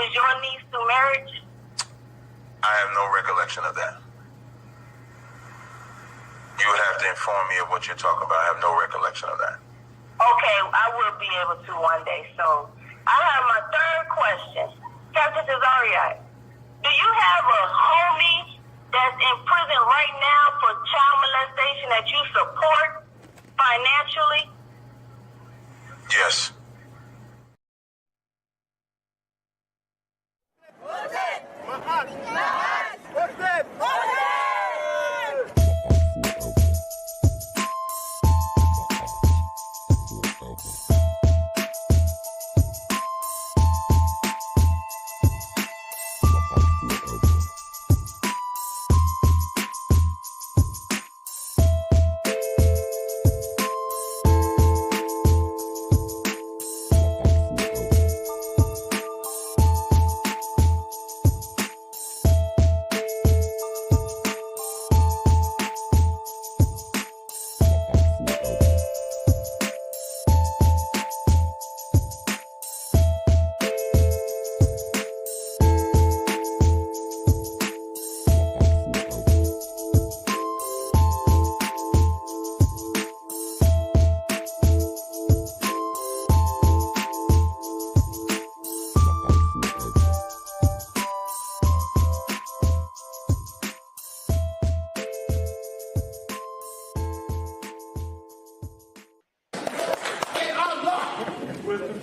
was your niece through marriage? I have no recollection of that. You would have to inform me of what you're talking about. I have no recollection of that. Okay, I will be able to one day. So I have my third question. Captain Cesario, do you have a homie that's in prison right now for child molestation that you support financially? Yes.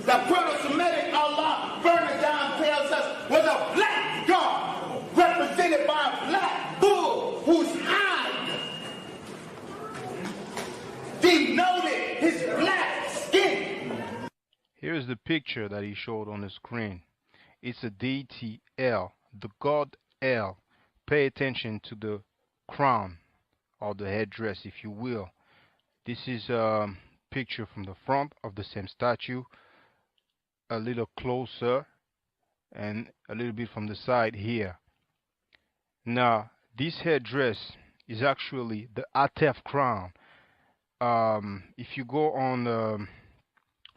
The Semitic Allah further down tells us was a black God represented by a black bull whose hide denoted his black skin. Here's the picture that he showed on the screen. It's a deity El, the god El. Pay attention to the crown or the headdress, if you will. This is a picture from the front of the same statue, a little closer, and a little bit from the side here. Now, this headdress is actually the Atef crown. If you go on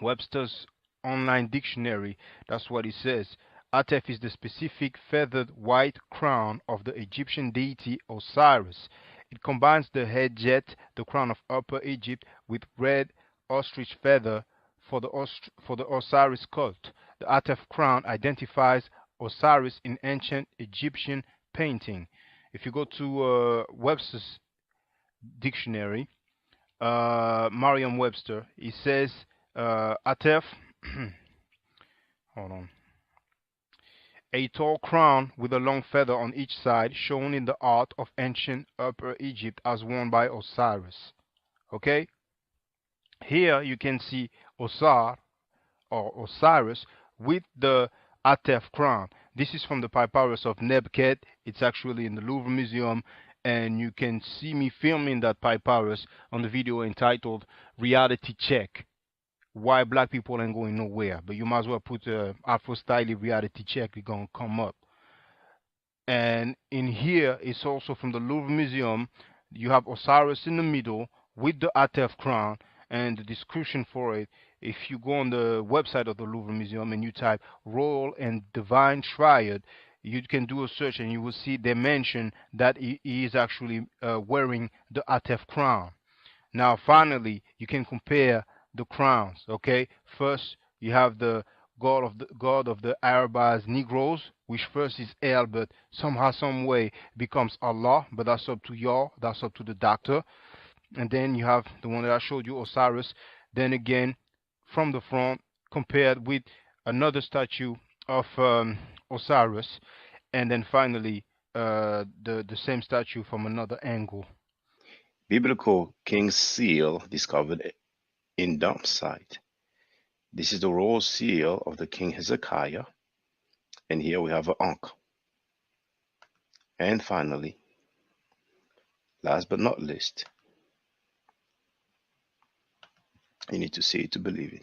Webster's online dictionary, that's what it says. Atef is the specific feathered white crown of the Egyptian deity Osiris. It combines the head jet, the crown of Upper Egypt, with red ostrich feather for the Osiris cult. The Atef crown identifies Osiris in ancient Egyptian painting. If you go to Webster's dictionary, Merriam-Webster, it says Atef, hold on, a tall crown with a long feather on each side, shown in the art of ancient Upper Egypt as worn by Osiris. Okay? Here you can see Osar or Osiris with the Atef crown. This is from the papyrus of Nebket. It's actually in the Louvre Museum, and you can see me filming that papyrus on the video entitled Reality Check. Why black people ain't going nowhere. But you might as well put Afro Style Reality Check. It's going to come up. And in here, it's also from the Louvre Museum. You have Osiris in the middle with the Atef crown, and the description for it, if you go on the website of the Louvre Museum and you type Royal and Divine Triad, you can do a search and you will see they mention that he is actually wearing the Atef crown. Now, finally, you can compare the crowns. Okay, first you have the god of the Arabs Negroes, which first is El, but somehow, some way becomes Allah. But that's up to y'all. That's up to the doctor. And then you have the one that I showed you, Osiris. Then again, from the front, compared with another statue of Osiris, and then finally the same statue from another angle. Biblical King's Seal discovered in dump site. This is the royal seal of the King Hezekiah, and here we have an ankh. And finally, last but not least, you need to see it to believe it.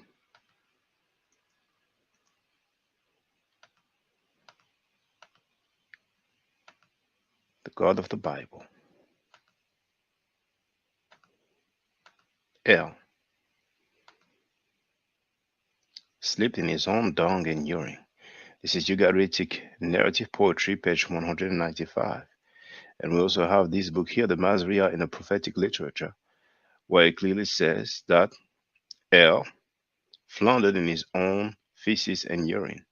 The God of the Bible, El, slept in his own dung and urine. This is Ugaritic Narrative Poetry, page 195. And we also have this book here, the Masria in the Prophetic Literature, where it clearly says that El floundered in his own feces and urine.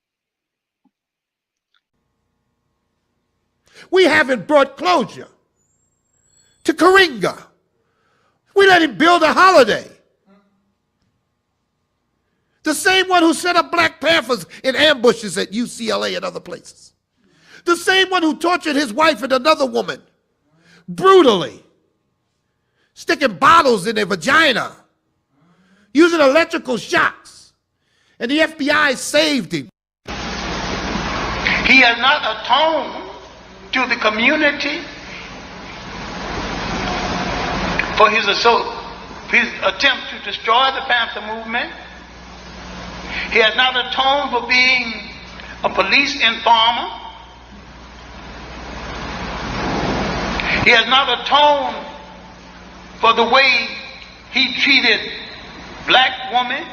We haven't brought closure to Karinga. We let him build a holiday. The same one who set up Black Panthers in ambushes at UCLA and other places. The same one who tortured his wife and another woman brutally, sticking bottles in their vagina, using electrical shocks, and the FBI saved him. He has not atoned to the community for his attempt to destroy the Panther movement. He has not atoned for being a police informer. He has not atoned for the way he treated black women.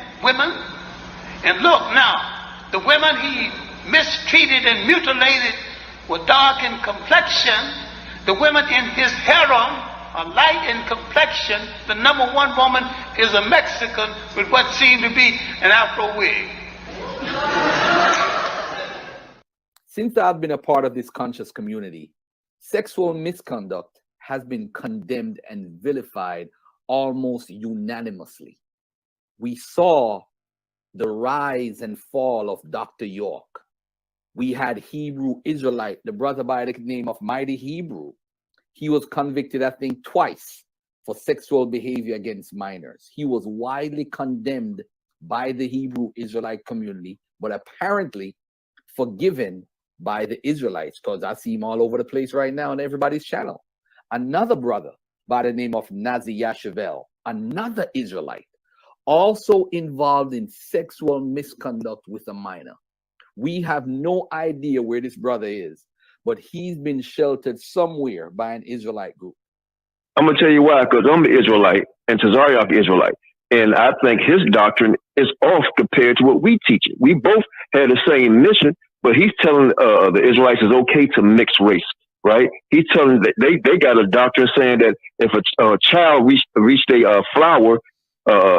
And look now, the women he mistreated and mutilated were dark in complexion. The women in his harem are light in complexion. The number one woman is a Mexican with what seemed to be an Afro wig. Since I've been a part of this conscious community, sexual misconduct has been condemned and vilified almost unanimously. We saw the rise and fall of Dr. York. We had Hebrew Israelite, the brother by the name of Mighty Hebrew. He was convicted, I think, twice for sexual behavior against minors. He was widely condemned by the Hebrew Israelite community, but apparently forgiven by the Israelites, because I see him all over the place right now on everybody's channel. Another brother by the name of Nazi Yashavel, another Israelite, also involved in sexual misconduct with a minor. We have no idea where this brother is, but he's been sheltered somewhere by an Israelite group. I'm going to tell you why, because I'm an Israelite and Tazariak Israelite. And I think his doctrine is off compared to what we teach it. We both had the same mission, but he's telling the Israelites it's okay to mix race, right? He's telling that they got a doctrine saying that if a child reached a flower,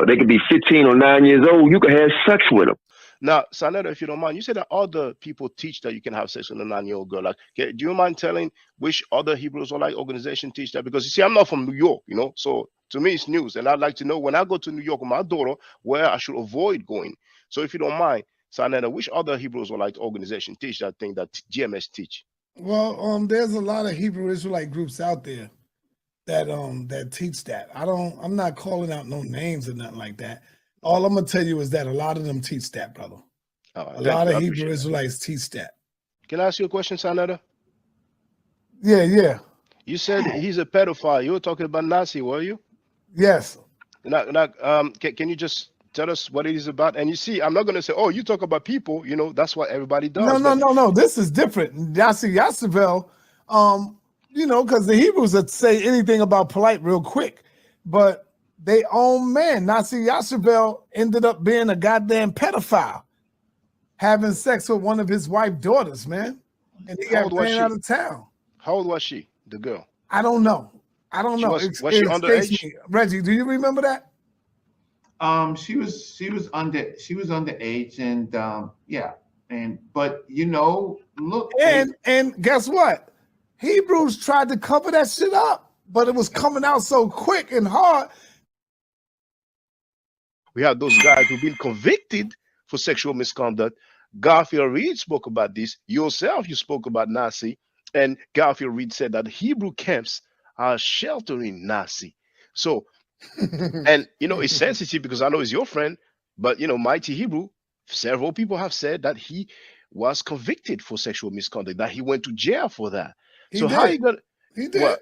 they could be 15 or 9 years old, you can have sex with them. Now, Sanetta, if you don't mind, you said that other people teach that you can have sex with a 9-year-old girl. Like, do you mind telling which other Hebrews or like organization teach that? Because you see, I'm not from New York, you know, so to me it's news, and I'd like to know when I go to New York with my daughter where I should avoid going. So if you don't mind, Sanetta, which other Hebrews or like organization teach that thing that GMS teach? Well, there's a lot of Hebrew Israelite groups out there that that teach that. I'm not calling out no names or nothing like that. All I'm gonna tell you is that a lot of them teach that, brother. A lot of Hebrew Israelites teach that. Can I ask you a question, Sanetta? Yeah. You said he's a pedophile. You were talking about Nazi, were you? Yes. Can you just tell us what it is about? And you see, I'm not going to say, oh, you talk about people, you know, that's what everybody does. No. This is different. Yassavel, you know, because the Hebrews would say anything about polite real quick, but they own man. Nazi Yashavel ended up being a goddamn pedophile, having sex with one of his wife's daughters, man. And he got ran out of town. How old was she, the girl? I don't know. Was she underage? Reggie, do you remember that? She was underage, and yeah, but you know, look, and guess what? Hebrews tried to cover that shit up, but it was coming out so quick and hard. We have those guys who've been convicted for sexual misconduct. Garfield Reed spoke about this. Yourself, you spoke about Nazi. And Garfield Reed said that Hebrew camps are sheltering Nazi. So, and, you know, it's sensitive because I know it's your friend, but, you know, Mighty Hebrew, several people have said that he was convicted for sexual misconduct, that he went to jail for that. He did. How are you going to? He did. Well,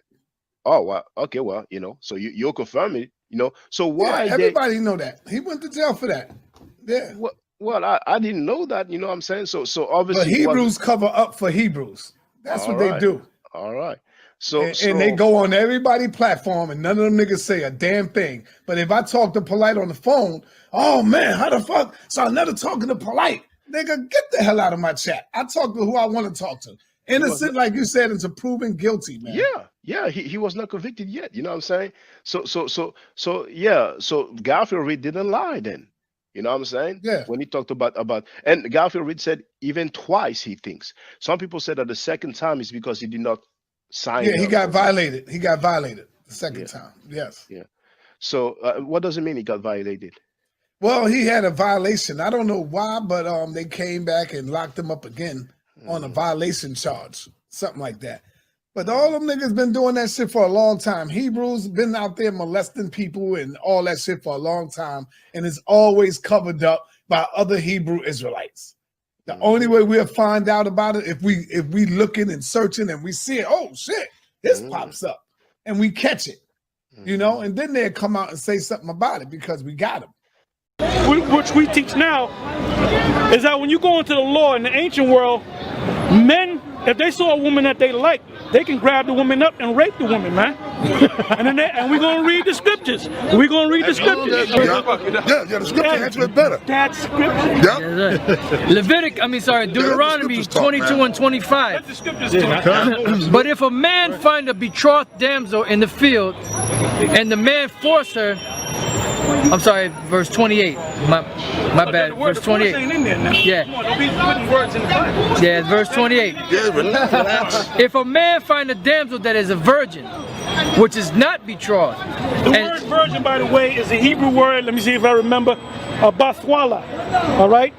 oh, well, okay, well, you know, so you're confirming, you know, so why? Yeah, everybody know that. He went to jail for that. Yeah. Well, I didn't know that, you know what I'm saying? So obviously. But Hebrews cover up for Hebrews. That's what they do. All right. So they go on everybody's platform and none of them niggas say a damn thing. But if I talk to Polite on the phone, oh man, how the fuck? So I'm never talking to Polite. Nigga, get the hell out of my chat. I talk to who I want to talk to. Innocent, like you said, is proven guilty, man. Yeah, he was not convicted yet. You know what I'm saying? So Garfield Reed didn't lie then. You know what I'm saying? Yeah. When he talked about and Garfield Reed said even twice he thinks. Some people said that the second time is because he did not sign. Yeah, he got violated. He got violated the second time. Yes. Yeah. So what does it mean he got violated? Well, he had a violation. I don't know why, but they came back and locked him up again on a violation charge, something like that. But all them niggas been doing that shit for a long time. Hebrews been out there molesting people and all that shit for a long time, and it's always covered up by other Hebrew Israelites. The only way we'll find out about it if we looking and searching and we see it. Oh shit, this pops up, and we catch it, you know, and then they'll come out and say something about it because we got them. Which we teach now is that when you go into the law in the ancient world, men, if they saw a woman that they like, they can grab the woman up and rape the woman, man. and we're gonna read the scriptures. We're gonna read the scriptures. Yeah, the scripture answers it better. That's scripture. Deuteronomy 22 and 25. But if a man find a betrothed damsel in the field, and the man force her, I'm sorry, verse 28. My bad. Verse 28. Yeah. Yeah, verse 28. If a man find a damsel that is a virgin, which is not betrothed. The word virgin, by the way, is a Hebrew word. Let me see if I remember. Bathwala. All right.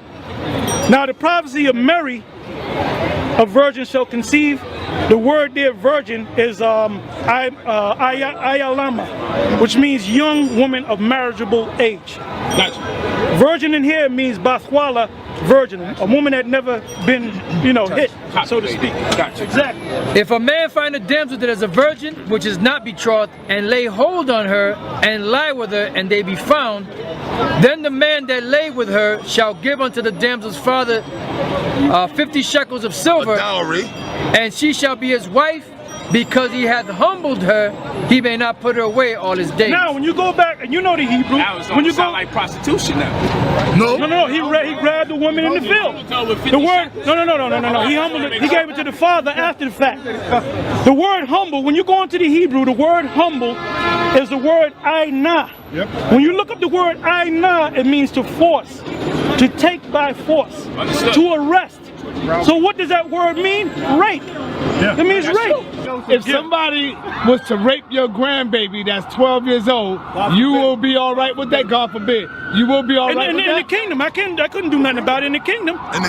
Now the prophecy of Mary, a virgin shall conceive. The word there, virgin, is ayalama, which means young woman of marriageable age. Gotcha. Virgin in here means bathwala, virgin, a woman that never been, hit, so to speak. Gotcha. Exactly. If a man find a damsel that is a virgin, which is not betrothed, and lay hold on her, and lie with her, and they be found, then the man that lay with her shall give unto the damsel's father 50 shekels of silver, a dowry, and she shall be his wife, because he hath humbled her, he may not put her away all his days. Now, when you go back, and you know the Hebrew, when you go like prostitution now. No. He grabbed the woman in the field. The word, no. He humbled it. He gave it to the father after the fact. The word humble, when you go into the Hebrew, the word humble is the word aina. Yep. When you look up the word aina, it means to force, to take by force, to arrest. So what does that word mean? Rape. Yeah. It means rape. If somebody was to rape your grandbaby that's 12 years old, you will be all right with that, God forbid. You will be all right with that? In the kingdom, I couldn't do nothing about it in the kingdom. Let me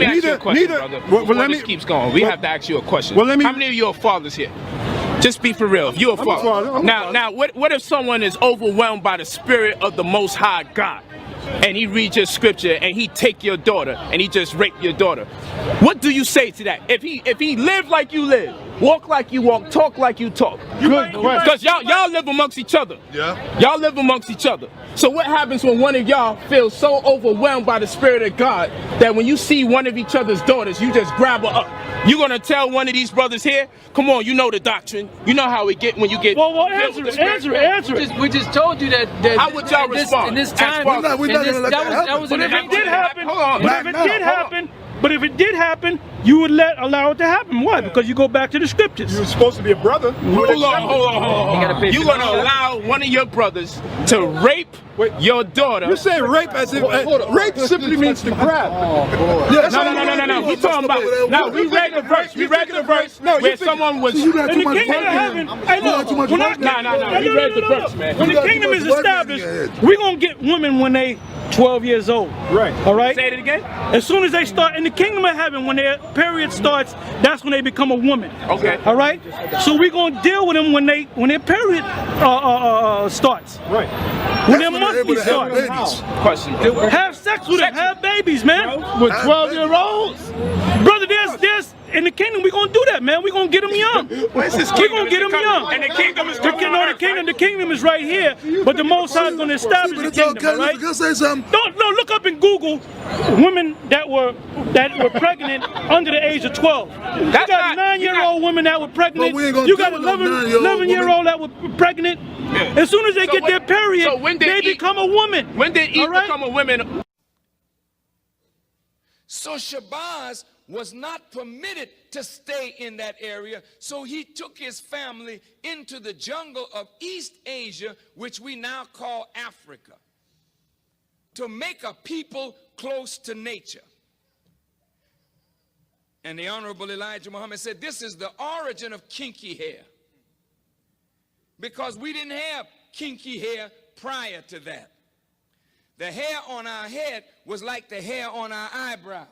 ask you a question, brother. Before this keeps going, we have to ask you a question. How many of you are fathers here? Just be for real. If you're a father. Now, what if someone is overwhelmed by the spirit of the Most High God, and he reads your scripture and he take your daughter and he just rape your daughter? What do you say to that? If he live like you live, walk like you walk, talk like you talk. Because y'all live amongst each other. Yeah. Y'all live amongst each other. So what happens when one of y'all feels so overwhelmed by the spirit of God that when you see one of each other's daughters, you just grab her up? You gonna tell one of these brothers here, come on, you know the doctrine. You know how it get when you get. Well, answer it. We just told you that how would y'all respond? In this time, we're not gonna let that happen. But if it did happen, you would allow it to happen. Why? Because you go back to the scriptures. You're supposed to be a brother. Hold on. You're gonna allow one of your brothers to rape your daughter? You say rape as if rape simply means to grab. No. We talking about now. We read the verse. Where someone was in the kingdom of heaven. We read the verse, man. When the kingdom is established, we're gonna get women when they 12 years old. Right. All right. Say it again. As soon as they start in the kingdom of heaven, when their period starts, that's when they become a woman. Okay. All right. So we're gonna deal with them when their period starts. Right. When their monthly starts. Question. Have sex with them. Have babies, man. With 12-year-olds. Brother, there's in the kingdom, we're gonna do that, man. We're gonna get them young. We're gonna get them young. And the kingdom is the kingdom is right here, but the Most High is gonna establish the kingdom, right? No, look up in Google women that were pregnant under the age of 12. You got 9-year-old women that were pregnant. You got 11-year-old that were pregnant. As soon as they get their period, they become a woman. When did Eve become a woman? So Shabazz was not permitted to stay in that area, so he took his family into the jungle of East Asia, which we now call Africa, to make a people close to nature. And the Honorable Elijah Muhammad said, this is the origin of kinky hair, because we didn't have kinky hair prior to that. The hair on our head was like the hair on our eyebrows.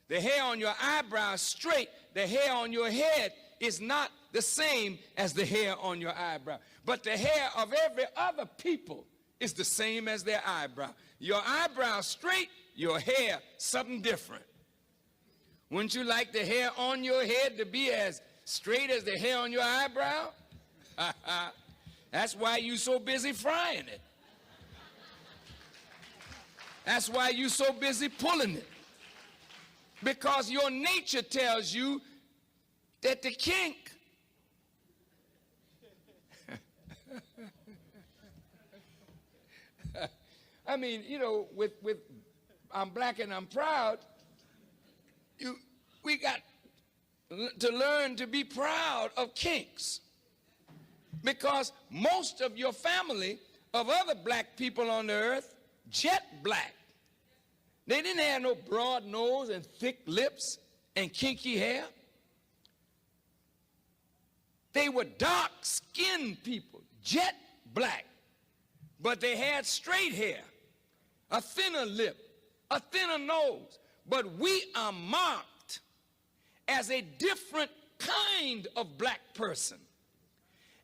The hair on your eyebrows straight, the hair on your head is not the same as the hair on your eyebrow. But the hair of every other people is the same as their eyebrow. Your eyebrow straight, your hair something different. Wouldn't you like the hair on your head to be as straight as the hair on your eyebrow? That's why you're so busy frying it. That's why you're so busy pulling it. Because your nature tells you that the kink I mean, you know, with I'm black and I'm proud, we got to learn to be proud of kinks. Because most of your family of other black people on the earth, jet black. They didn't have no broad nose and thick lips and kinky hair. They were dark-skinned people, jet black. But they had straight hair, a thinner lip, a thinner nose. But we are marked as a different kind of black person.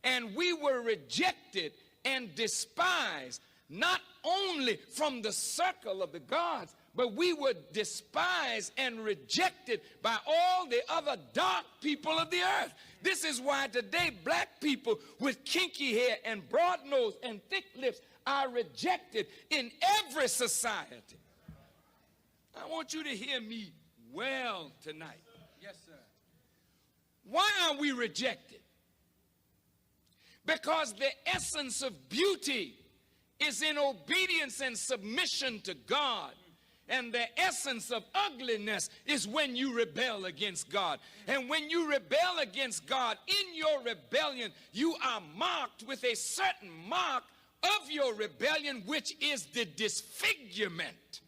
And we were rejected and despised, not only from the circle of the gods, but we were despised and rejected by all the other dark people of the earth. This is why today black people with kinky hair and broad nose and thick lips are rejected in every society. I want you to hear me well tonight. Yes, sir. Why are we rejected? Because the essence of beauty is in obedience and submission to God. And the essence of ugliness is when you rebel against God. And when you rebel against God, in your rebellion, you are marked with a certain mark of your rebellion, which is the disfigurement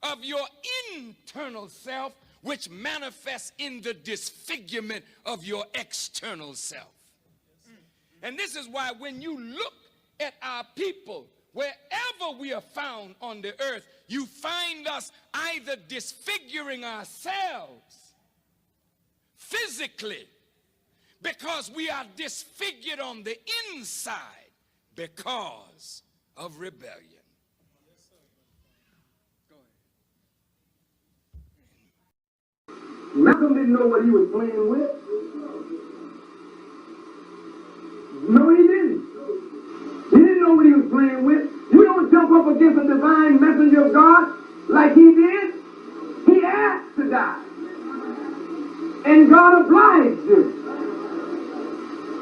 of your internal self, which manifests in the disfigurement of your external self. And this is why when you look at our people, wherever we are found on the earth, you find us either disfiguring ourselves physically because we are disfigured on the inside because of rebellion. Malcolm didn't know what he was playing with. No, he didn't. He didn't know what he was playing with. You don't jump up against a divine messenger of God like he did. He asked to die. And God obliged him.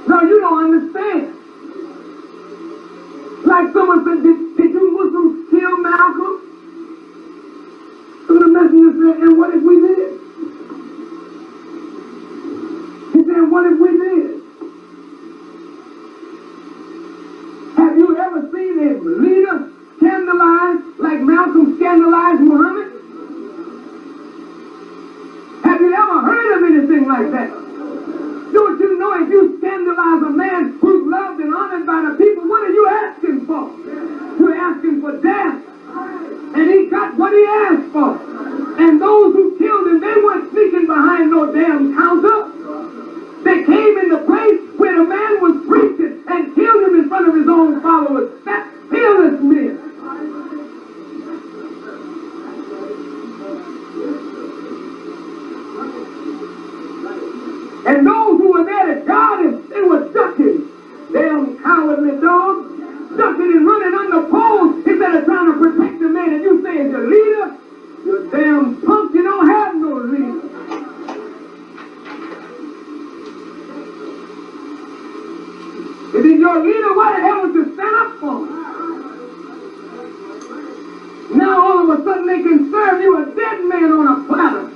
No, you don't understand. Like someone said, did you Muslims kill Malcolm? So the messenger said, and what if we did? He said, what if we did? Have you ever seen a leader scandalized like Malcolm scandalized Muhammad? Have you ever heard of anything like that? Don't you know if you scandalize a man who's loved and honored by the people, what are you asking for? You're asking for death. And he got what he asked for. And those who killed him, they weren't sneaking behind no damn counter. They came in the place where the man was preaching and killed him in front of his own followers. That's still serve you a dead man on a platter.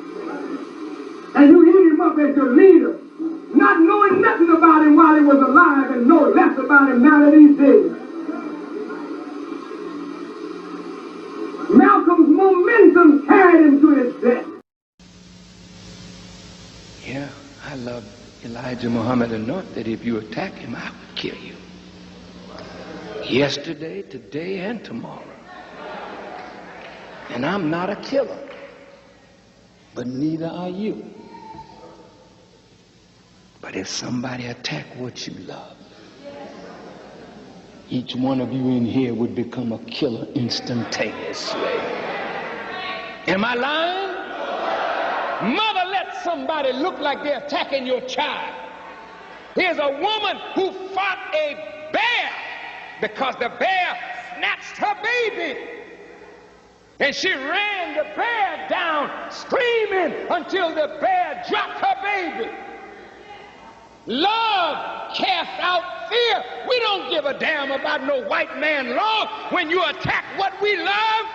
And you eat him up as your leader, not knowing nothing about him while he was alive and know less about him now that he's dead. Malcolm's momentum carried him to his death. Yeah, I love Elijah Muhammad enough that if you attack him, I would kill you. Yesterday, today, and tomorrow. And I'm not a killer, but neither are you. But if somebody attack what you love, each one of you in here would become a killer instantaneously. Am I lying? Mother, let somebody look like they're attacking your child. Here's a woman who fought a bear because the bear snatched her baby. And she ran the bear down, screaming until the bear dropped her baby. Love casts out fear. We don't give a damn about no white man law when you attack what we love.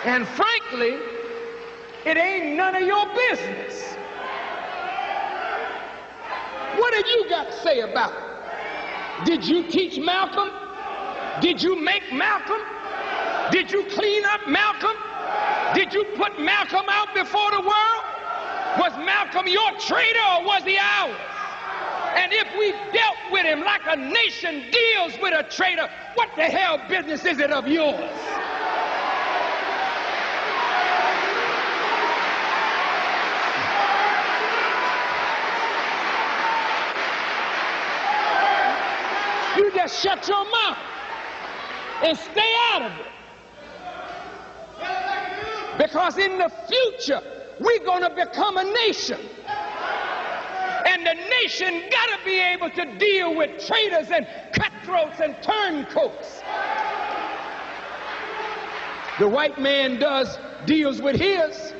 And frankly, it ain't none of your business. What have you got to say about it? Did you teach Malcolm? Did you make Malcolm? Did you clean up Malcolm? Did you put Malcolm out before the world? Was Malcolm your traitor or was he ours? And if we dealt with him like a nation deals with a traitor, what the hell business is it of yours? You just shut your mouth and stay out of it. Because in the future, we're going to become a nation. And the nation got to be able to deal with traitors and cutthroats and turncoats. The white man deals with his.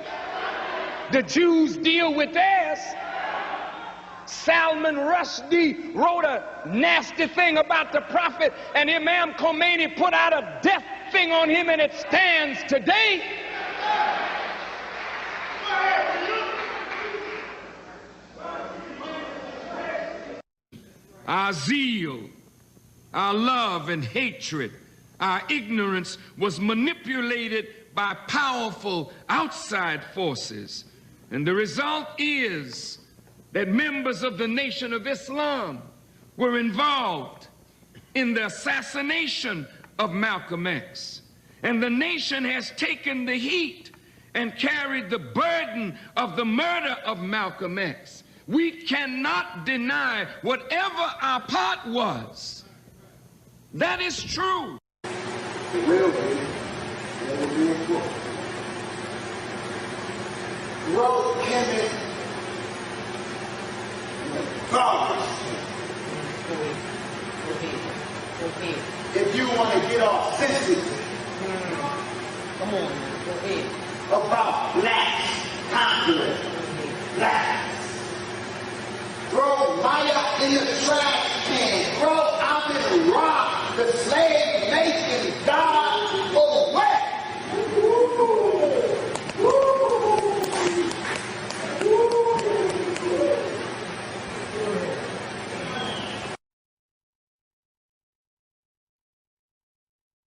The Jews deal with theirs. Salman Rushdie wrote a nasty thing about the prophet, and Imam Khomeini put out a death thing on him, and it stands today. Our zeal, our love and hatred, our ignorance was manipulated by powerful outside forces. And the result is that members of the Nation of Islam were involved in the assassination of Malcolm X. And the nation has taken the heat and carried the burden of the murder of Malcolm X. We cannot deny whatever our part was. That is true. It will be. It will be important. Well, Kenneth, if you want to get off sensitive, come on, go ahead. About blacks, conquering blacks. Throw Maya in the trash can. Throw out in rock the slave making God away.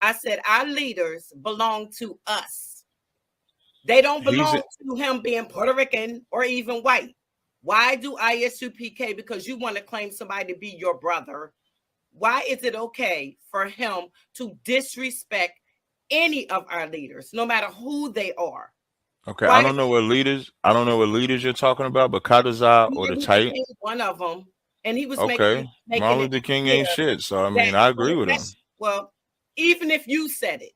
I said our leaders belong to us. They don't belong to him being Puerto Rican or even white. Why do ISUPK? Because you want to claim somebody to be your brother. Why is it okay for him to disrespect any of our leaders, no matter who they are? Okay, I don't know what leaders you're talking about, but Kadazar or the Titan. One of them, and he was making Martin Luther King ain't shit. So I mean, I agree with him. Well, even if you said it,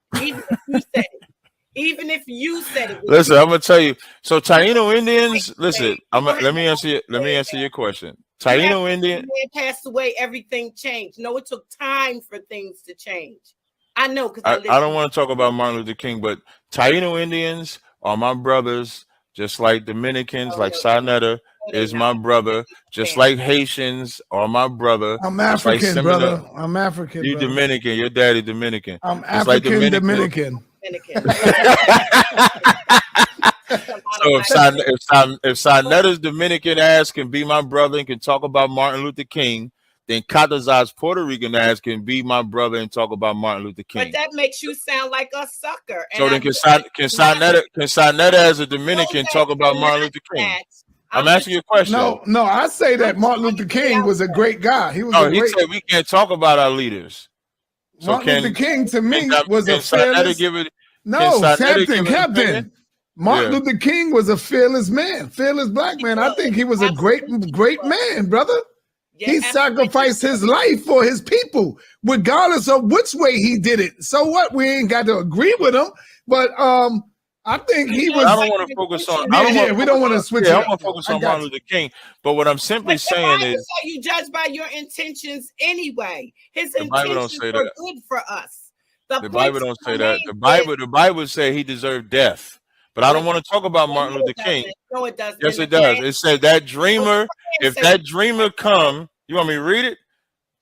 even if you said it. Listen, I'm gonna tell you. So Taino Indians, listen. Let me answer your question. Taino Indian passed away. Everything changed. No, it took time for things to change. I know because I don't want to talk about Martin Luther King, but Taino Indians are my brothers, just like Dominicans, like Sarnetta is my brother, just like Haitians are my brother. I'm African, brother. I'm African. You brother. Dominican, your daddy Dominican. I'm just like African Dominican. So if Sarnetta's Dominican ass can be my brother and can talk about Martin Luther King, then Katazaz's Puerto Rican ass can be my brother and talk about Martin Luther King. But that makes you sound like a sucker. So then can Sarnetta as a Dominican talk about Martin Luther King? I'm asking you a question. No, I say that Martin Luther King was a great guy. He was he said we can't talk about our leaders. So Martin Luther King to me was a fearless. Captain. Martin Luther King was a fearless man, fearless black man. I think he was a great man, brother. He sacrificed his life for his people, regardless of which way he did it. So what? We ain't got to agree with him, but I think he was. I don't want to focus on. We don't want to switch. I want to focus on Martin Luther King. But what I'm simply saying is, you judge by your intentions anyway. His intentions were good for us. The Bible don't say that. The Bible say he deserved death. But I don't want to talk about Martin Luther King. No, it doesn't. Yes, it does. It said that dreamer. If that dreamer come, you want me to read it?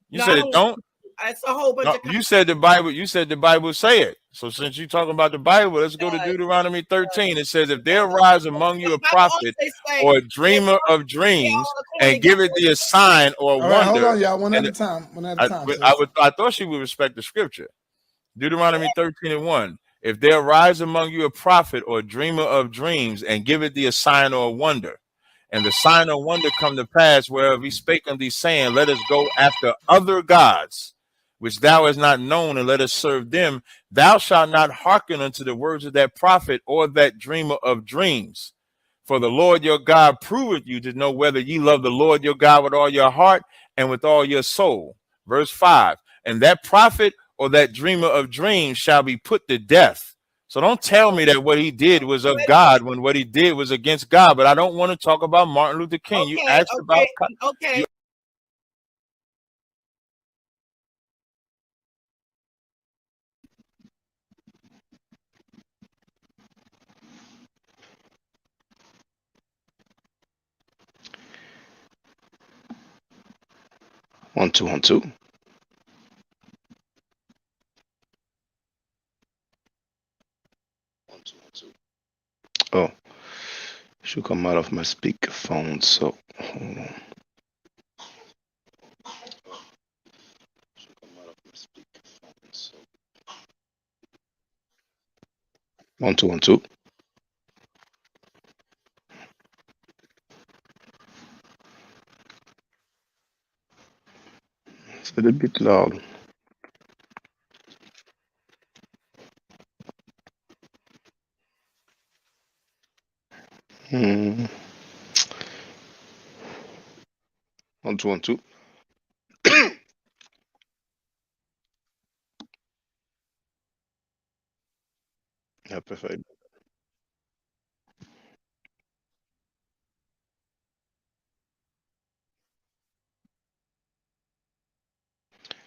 You said it don't. It's a whole bunch of. You said the Bible. You said the Bible say it. So since you're talking about the Bible, let's go to Deuteronomy 13. It says, "If there rise among you a prophet or a dreamer of dreams, and give it thee a sign or a wonder." Hold on, y'all. One at a time. I thought she would respect the scripture. Deuteronomy 13:1. If there arise among you a prophet or a dreamer of dreams, and give it thee a sign or a wonder, and the sign or wonder come to pass whereof he spake unto thee, saying, Let us go after other gods, which thou hast not known, and let us serve them, thou shalt not hearken unto the words of that prophet or that dreamer of dreams. For the Lord your God proveth you to know whether ye love the Lord your God with all your heart and with all your soul. Verse 5. And that prophet or that dreamer of dreams shall be put to death. So don't tell me that what he did was of God when what he did was against God. But I don't want to talk about Martin Luther King. You asked about. Okay. One, two, 1, 2. Oh, should come out of my speakerphone. So hold on. One, two, 1, 2. It's a little bit loud. One, two, 1, 2. Yeah, perfect.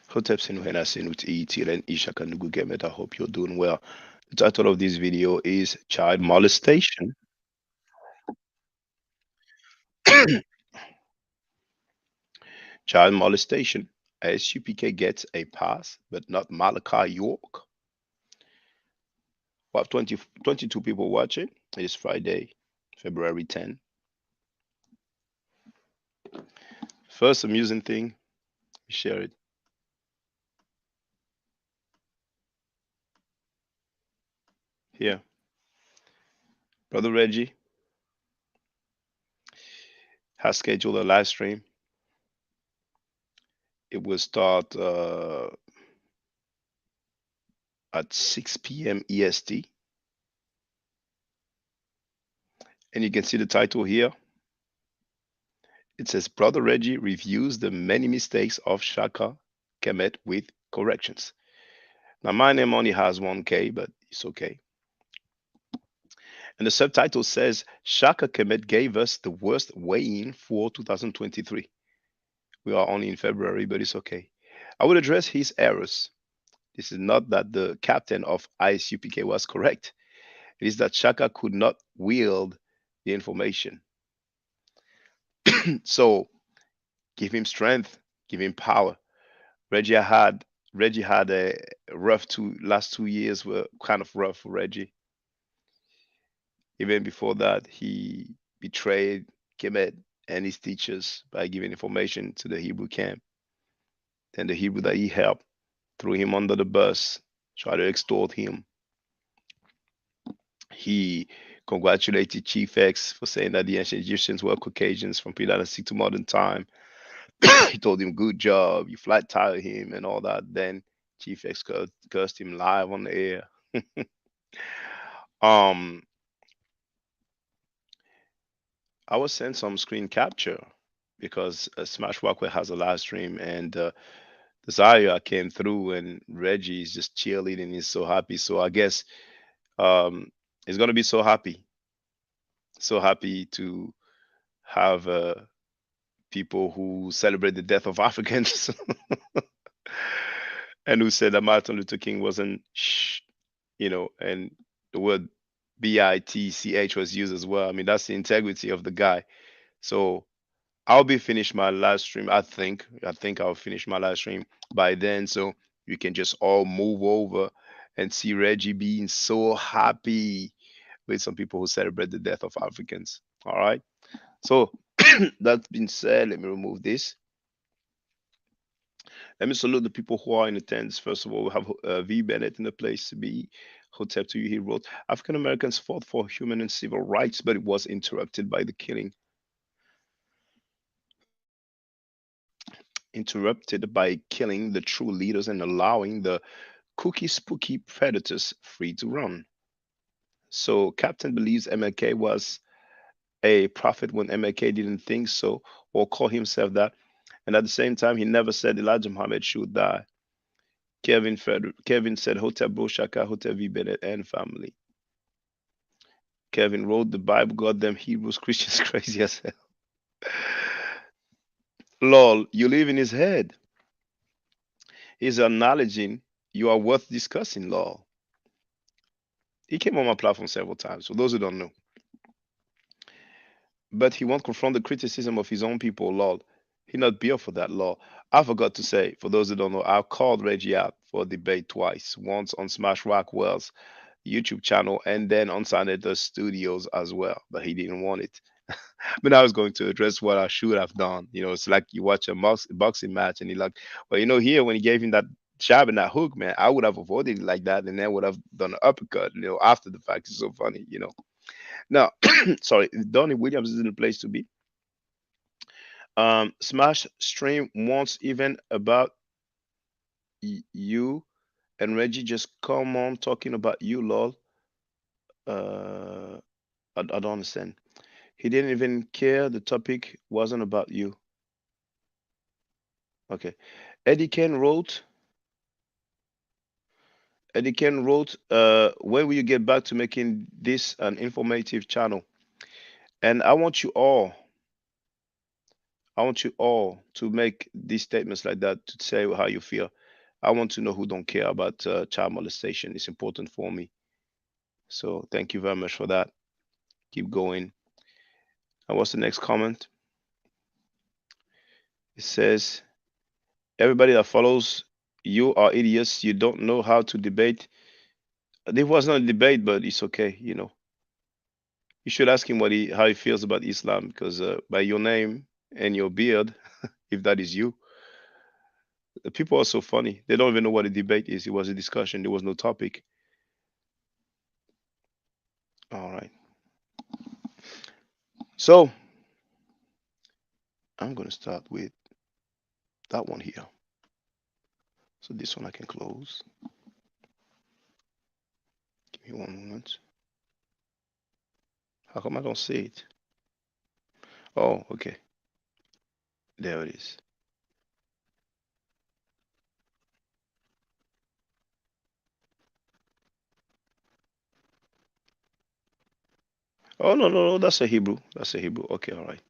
Hotep Sinuhena Sinut Itilen Ishaka Nugugemet. I hope you're doing well. The title of this video is Child Molestation. Child molestation. ISUPK gets a pass, but not Malachi York. We have 22 people watching. It is Friday, February 10. First amusing thing, share it. Here. Brother Reggie has scheduled a live stream. It will start at 6 p.m. EST. And you can see the title here. It says, Brother Reggie reviews the many mistakes of Shaka Kemet with corrections. Now, my name only has 1K, but it's okay. And the subtitle says, Shaka Kemet gave us the worst weigh-in for 2023. We are only in February, but it's okay. I will address his errors. This is not that the captain of ISUPK was correct. It is that Shaka could not wield the information. So give him strength, give him power. Reggie had Reggie had a rough last 2 years were kind of rough for Reggie. Even before that, he betrayed Kemet and his teachers by giving information to the Hebrew camp. Then the Hebrew that he helped threw him under the bus, tried to extort him. He congratulated Chief X for saying that the ancient Egyptians were Caucasians from pre-dynastic to modern time. He told him, "Good job." You flat tire him and all that. Then Chief X cursed him live on the air. I was sent some screen capture because Smash Walkway has a live stream, and Desire came through, and Reggie is just cheerleading. He's so happy. So I guess he's gonna be so happy to have people who celebrate the death of Africans and who said that Martin Luther King wasn't and the word bitch was used as well. I mean, that's the integrity of the guy. So I'll be finished my live stream. I think I'll finish my live stream by then, so you can just all move over and see Reggie being so happy with some people who celebrate the death of Africans. All right. So that being said, let me remove this. Let me salute the people who are in attendance. First of all, we have V. Bennett in the place to be. Hotep to you, he wrote, African Americans fought for human and civil rights, but it was interrupted by the killing. Interrupted by killing the true leaders and allowing the cookie spooky predators free to run. So Captain believes MLK was a prophet when MLK didn't think so or call himself that. And at the same time, he never said Elijah Muhammad should die. Kevin said Hotep Bro Shaka, Hotep V. Bennett and family. Kevin wrote the Bible, goddamn Hebrews, Christians crazy as hell. Lol, you live in his head. He's acknowledging you are worth discussing, lol. He came on my platform several times, for those who don't know. But he won't confront the criticism of his own people, lol. He not built for that, lol. I forgot to say, for those who don't know, I called Reggie out for a debate twice. Once on Smash Rockwell's YouTube channel and then on Senator Studios as well, but he didn't want it. But I was going to address what I should have done. It's like you watch a boxing match and you're like, well, here when he gave him that jab and that hook, man, I would have avoided it like that and then would have done an uppercut, after the fact. It's so funny, Now, sorry, Donnie Williams is in the place to be. Smash stream wants even about you and Reggie just come on talking about you, lol. I don't understand. He didn't even care. The topic wasn't about you. Okay. Eddie Ken wrote, when will you get back to making this an informative channel? And I want you all to make these statements like that, to say how you feel. I want to know who don't care about child molestation. It's important for me. So thank you very much for that. Keep going. And what's the next comment? It says, everybody that follows you are idiots. You don't know how to debate. There was not a debate, but it's okay. You should ask him how he feels about Islam, because by your name and your beard, if that is you, the people are so funny. They don't even know what a debate is. It was a discussion. There was no topic. All right. So I'm going to start with that one here. So this one I can close. Give me one moment. How come I don't see it? Oh, okay. There it is. Oh, no, that's a Hebrew. That's a Hebrew. Okay, all right.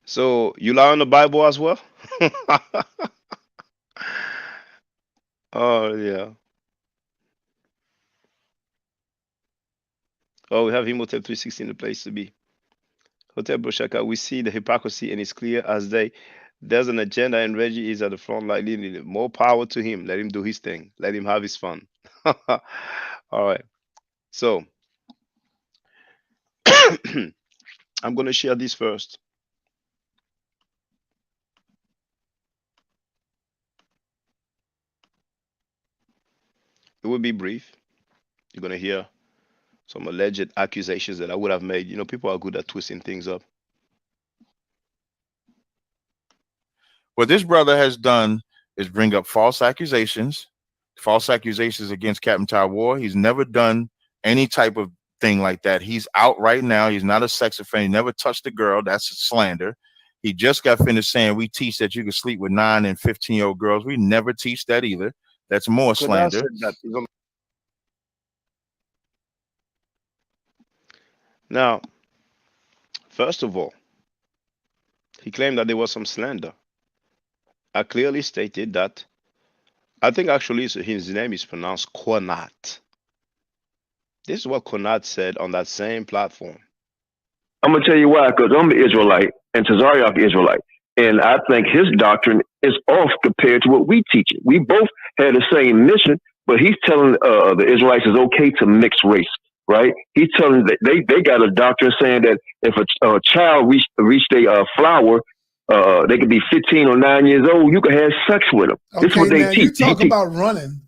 So you lie on the Bible as well? Oh, yeah. Oh, we have Imhotep 316, the place to be. Hotel Broshaka, we see the hypocrisy and it's clear as day. There's an agenda and Reggie is at the front line leading it. More power to him. Let him do his thing. Let him have his fun. All right. So I'm going to share this first. It will be brief. You're going to hear some alleged accusations that I would have made. You know, people are good at twisting things up. What this brother has done is bring up false accusations against Captain Taiwan. He's never done any type of thing like that. He's out right now. He's not a sex offender. He never touched a girl. That's slander. He just got finished saying we teach that you can sleep with 9 and 15-year-old girls. We never teach that either. That's more slander. Now, first of all, he claimed that there was some slander. I clearly stated that. I think actually his name is pronounced Konat. This is what Konat said on that same platform. I'm gonna tell you why, because I'm an Israelite and Tazariak Israelite, and I think his doctrine is off compared to what we teach it. We both had the same mission, but he's telling the Israelites it's okay to mix race, right? He's telling that they got a doctrine saying that if a child reached a flower, they could be 15 or 9 years old. You can have sex with them. Okay, This is what they now teach. you talk about running.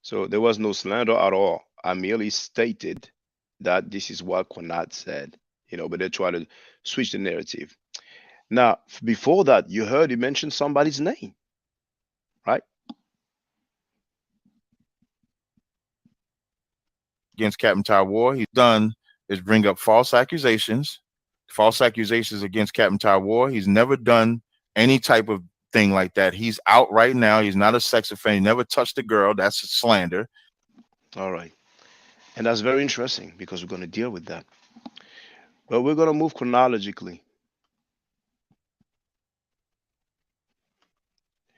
So there was no slander at all. I merely stated that this is what Konat said, you know, but they try to switch the narrative. Now, before that, you heard he mentioned somebody's name, right? Against Captain Taiwan, he's done is bring up false accusations against Captain Taiwan. He's never done any type of thing like that. He's out right now. He's not a sex offender. He never touched a girl. That's slander. All right. And that's very interesting because we're going to deal with that. But we're going to move chronologically.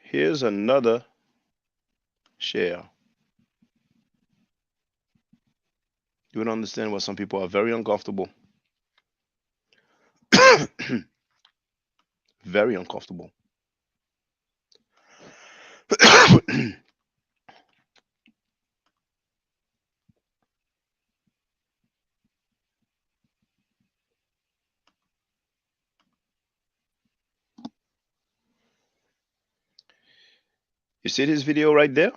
Here's another share. You would understand why some people are very uncomfortable. Very uncomfortable. You see this video right there?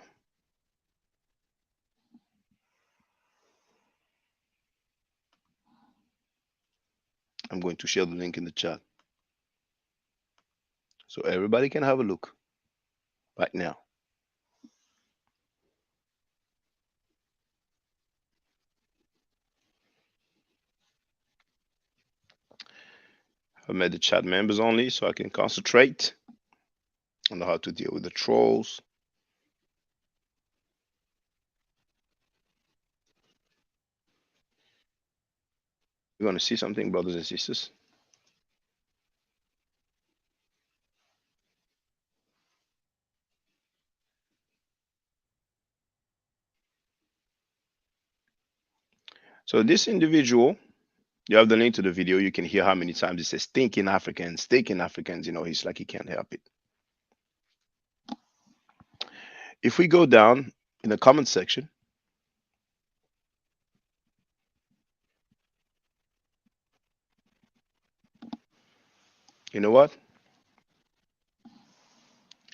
I'm going to share the link in the chat so everybody can have a look right now. I made the chat members only so I can concentrate on how to deal with the trolls. You're going to see something, brothers and sisters. So this individual, you have the link to the video. You can hear how many times he says stinking Africans, you know, he's like he can't help it. If we go down in the comment section, you know what?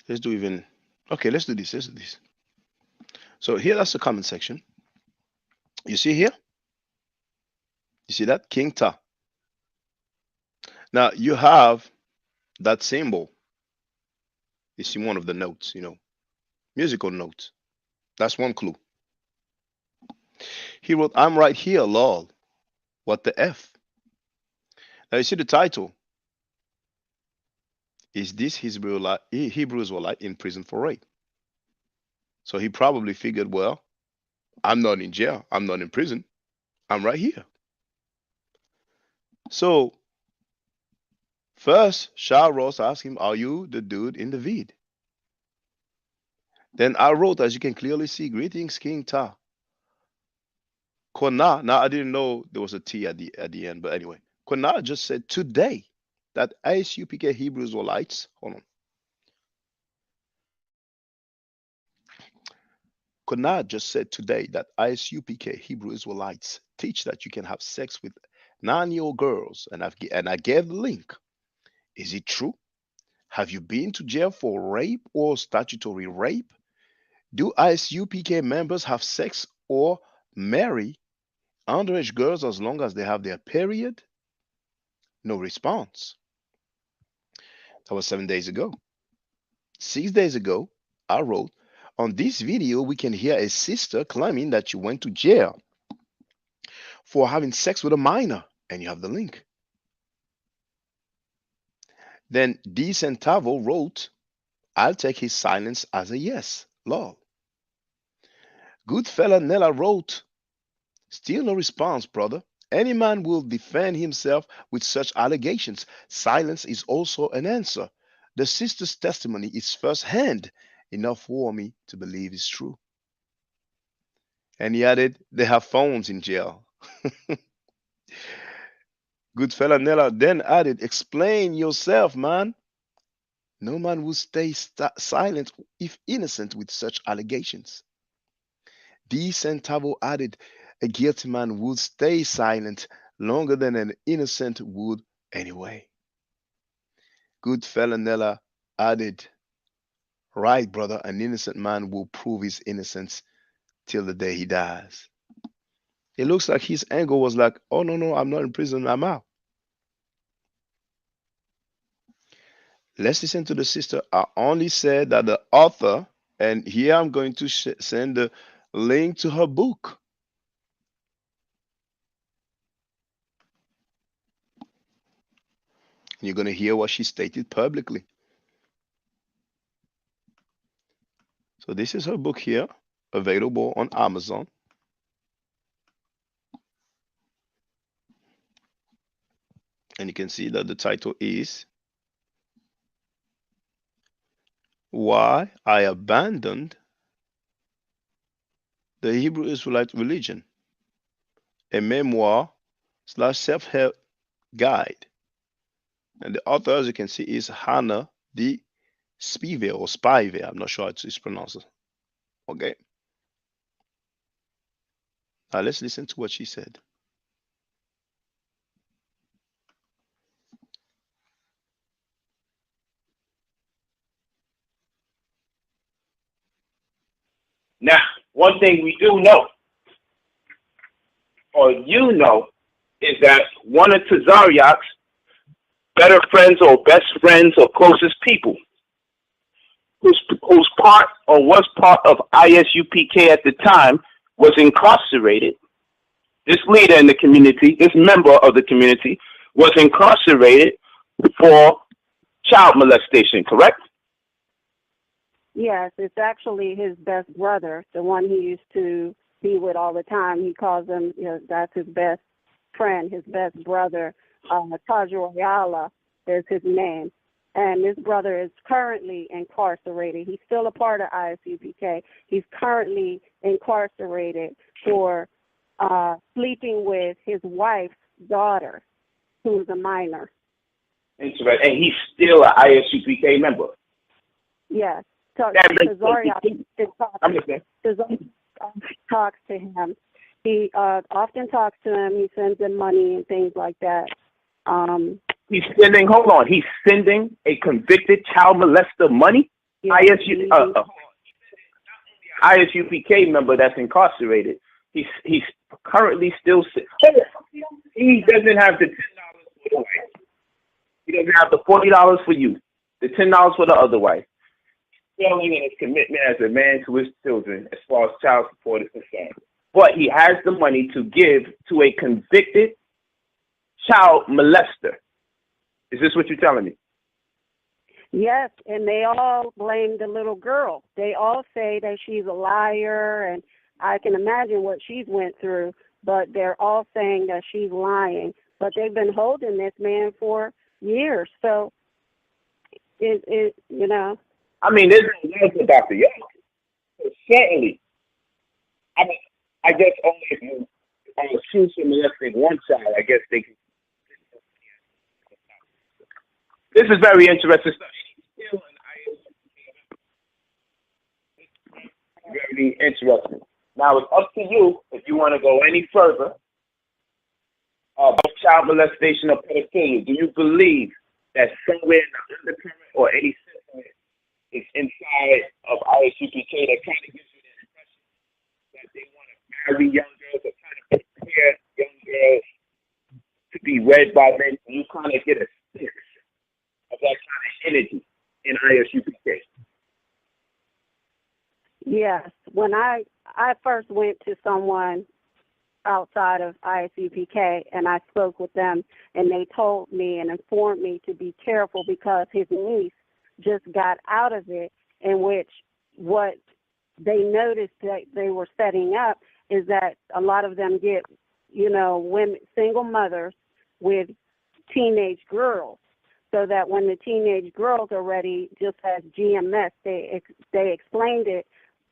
Let's do even, okay, let's do this. So here, that's the comment section. You see here? You see that? King Ta. Now you have that symbol. You see one of the notes, you know, musical notes. That's one clue. He wrote, I'm right here, lol. What the F? Now you see the title. Is this Hebrew Israelite in prison for rape? So he probably figured, well, I'm not in jail. I'm not in prison. I'm right here. So first, Shah Ross asked him, are you the dude in the vid? Then I wrote, as you can clearly see, greetings, King Ta. Kona, now I didn't know there was a T at the end, but anyway, Kona just said today that ISUPK Hebrew Israelites, hold on. Kona just said today that ISUPK Hebrew Israelites teach that you can have sex with 9-year-old girls, and I gave the link. Is it true? Have you been to jail for rape or statutory rape? Do ISUPK members have sex or marry underage girls as long as they have their period? No response. That was 7 days ago. 6 days ago, I wrote, on this video, we can hear a sister claiming that you went to jail for having sex with a minor, and you have the link. Then D. Centavo wrote, I'll take his silence as a yes. Lol. Goodfella Nella wrote, still no response, brother. Any man will defend himself with such allegations. Silence is also an answer. The sister's testimony is first-hand, enough for me to believe it's true. And he added, they have phones in jail. Goodfella Nella then added, explain yourself, man. No man will stay silent if innocent with such allegations. D. Centavo added, a guilty man would stay silent longer than an innocent would anyway. Goodfella Nella added, right, brother, an innocent man will prove his innocence till the day he dies. It looks like his angle was like, oh, no, I'm not in prison, I'm out. Let's listen to the sister. I only said that the author, and here I'm going to send the link to her book. You're going to hear what she stated publicly. So this is her book here, available on Amazon. And you can see that the title is Why I Abandoned the Hebrew Israelite Religion, a memoir / self-help guide. And the author, as you can see, is Hannah D. Spive or Spive. I'm not sure how it's pronounced. Okay. Now let's listen to what she said. Now, one thing we do know, or you know, is that one of Tazariak's better friends or best friends or closest people, who's part or was part of ISUPK at the time, was incarcerated. This leader in the community, this member of the community, was incarcerated for child molestation, correct? Yes, it's actually his best brother, the one he used to be with all the time. He calls him, that's his best friend, his best brother. Taj Royala is his name. And this brother is currently incarcerated. He's still a part of ISUPK. He's currently incarcerated for sleeping with his wife's daughter, who's a minor. Interesting. And he's still an ISUPK member. Yes. Talks to him. He often talks to him. He sends him money and things like that. He's sending a convicted child molester money? Yes, ISUPK member that's incarcerated. He's currently still he doesn't have the $10 for the wife. He doesn't have the $40 for you. The $10 for the other wife. Failing in his commitment as a man to his children as far as child support is concerned. But he has the money to give to a convicted child molester. Is this what you're telling me? Yes, and they all blame the little girl. They all say that she's a liar, and I can imagine what she's went through, but they're all saying that she's lying. But they've been holding this man for years, so I mean, there's no doubt about Dr. York. Certainly. I mean, I guess only if you choose to molesting one child, I guess they can. This is very interesting stuff. Very interesting. Now it's up to you if you want to go any further about child molestation or pedophilia. Do you believe that somewhere in the undercurrent or any system is inside of ISUPK that kind of gives you the impression that they want to marry young girls or kind of prepare young girls to be read by men? You kind of get a sense of that kind of energy in ISUPK. Yes. When I first went to someone outside of ISUPK and I spoke with them, and they told me and informed me to be careful because his niece just got out of it, in which what they noticed that they were setting up is that a lot of them get, women, single mothers with teenage girls, so that when the teenage girls are ready, just as GMS, they explained it,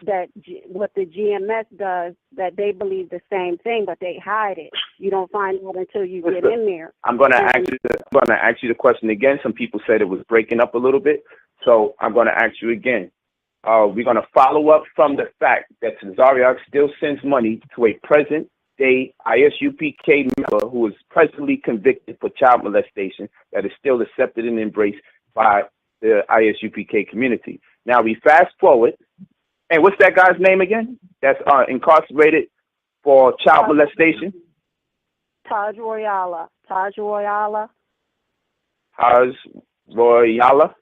that what the GMS does, that they believe the same thing, but they hide it. You don't find out until you get in there. I'm going to ask you the question again. Some people said it was breaking up a little bit, so I'm going to ask you again. We're going to follow up from the fact that Tazariak still sends money to a present-day ISUPK member who is presently convicted for child molestation that is still accepted and embraced by the ISUPK community. Now we fast forward. And what's that guy's name again? That's incarcerated for child molestation? Taj Royala. Taj Royala. Taj Royala?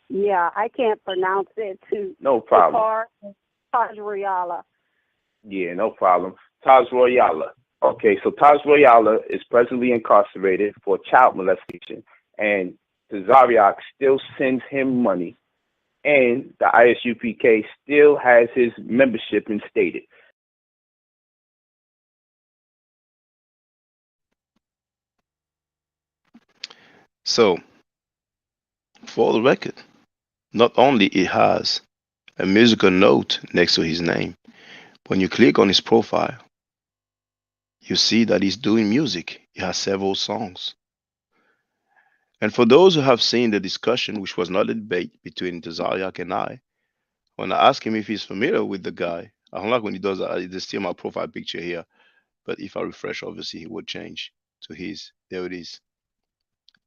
Yeah, I can't pronounce it too. No problem. Taj Royala. Yeah, no problem. Taj Royala. Okay, so Taj Royala is presently incarcerated for child molestation, and Tazariak still sends him money, and the ISUPK still has his membership instated. So, for the record, not only it has a musical note next to his name, when you click on his profile, you see that he's doing music. He has several songs. And for those who have seen the discussion, which was not a debate between Tazariak and I, when I asked him if he's familiar with the guy, unlike when he does that, there's still my profile picture here. But if I refresh, obviously, he would change to his. There it is.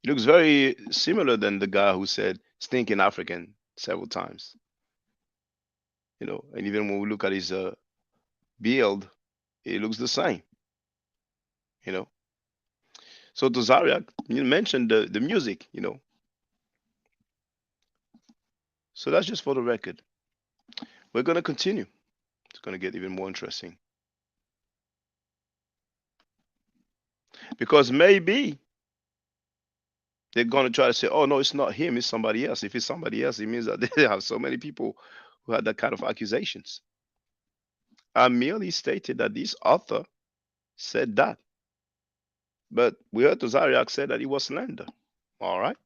He looks very similar than the guy who said stinking African several times. And even when we look at his build, it looks the same. So Tazariak, you mentioned the music, So that's just for the record. We're going to continue. It's going to get even more interesting. Because maybe they're going to try to say, oh, no, it's not him, it's somebody else. If it's somebody else, it means that they have so many people who had that kind of accusations. I merely stated that this author said that. But we heard Tazariak say that he was slander. All right.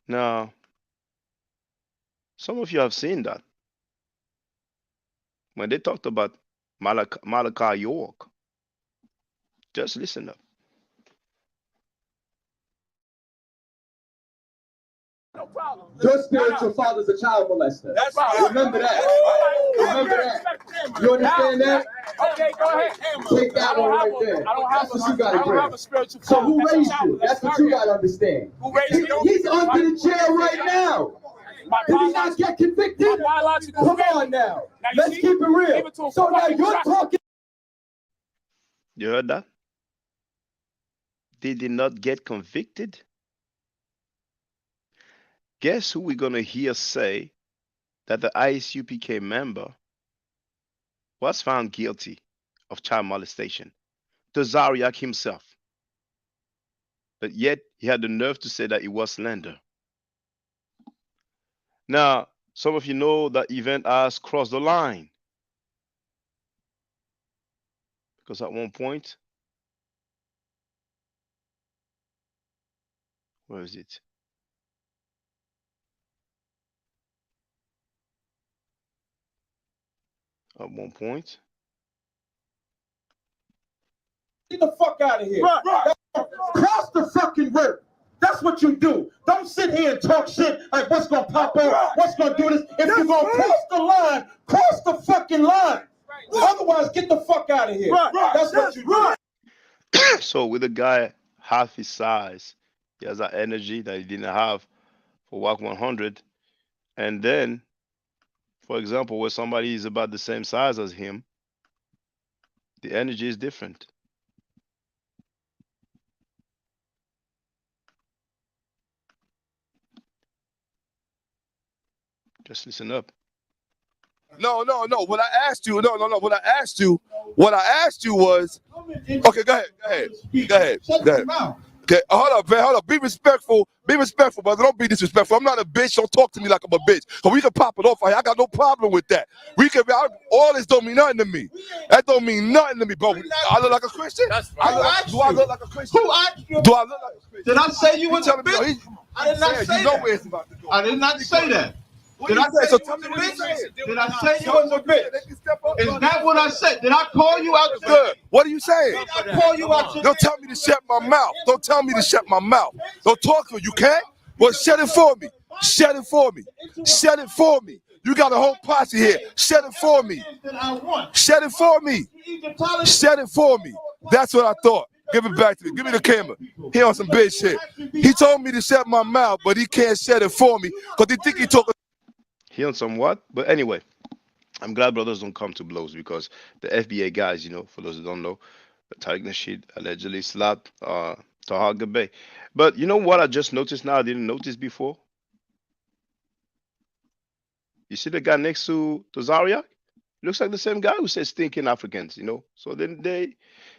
Now, some of you have seen that. When they talked about Malachi York, just listen up. Your spiritual father's a child molester. That's right. Remember that. Remember that. You understand that? Okay, go ahead. Take that one right there. That's what you got to bring. So who raised you? That's what you got to understand. Who raised you? He's under the jail right now. Did he not get convicted? Come on now. Let's keep it real. So now you're talking. You heard that? Did he not get convicted? Guess who we're going to hear say that the ISUPK member was found guilty of child molestation? Tazariak himself. But yet he had the nerve to say that it was slander. Now, some of you know that event has crossed the line. Because at one point, where is it? at one point. Get the fuck out of here. Right. Cross the fucking road. That's what you do. Don't sit here and talk shit like what's gonna pop up, what's gonna do this. If you're gonna cross the line, cross the fucking line. Otherwise, get the fuck out of here. That's what you do. So with a guy half his size, he has that energy that he didn't have for WAC 100. And then, for example, where somebody is about the same size as him, the energy is different. Just listen up. No. What I asked you, What I asked you was, okay, go ahead. Okay, hold up, man. Hold up. Be respectful, brother. Don't be disrespectful. I'm not a bitch. Don't talk to me like I'm a bitch. So we can pop it off. I got no problem with that. All this don't mean nothing to me. That don't mean nothing to me, bro. I look like a Christian? Do I look like a Christian? Who asked you? Do I look like a Christian? Did I say you was a bitch? I did not say that. I did not say that. Did I say you was a bitch? Did I say you was a bitch? Is that what I said? Did I call you out? Good. What are you saying? Did I call you out? Don't tell me to shut my mouth. Don't tell me to shut my mouth. Don't talk to me. You can't? Well, shut it for me. Shut it for me. Shut it for me. You got a whole posse here. Shut it for me. Shut it for me. Shut it for me. That's what I thought. Give it back to me. Give me the camera. He on some big shit. He told me to shut my mouth, but he can't shut it for me because he think he talking. He on some what? But anyway, I'm glad brothers don't come to blows because the FBA guys, you know, for those who don't know, Tariq Nasheed allegedly slapped Taha Gabe. But you know what I just noticed now? I didn't notice before. You see the guy next to Zariak? Looks like the same guy who says stinking Africans, you know. So then they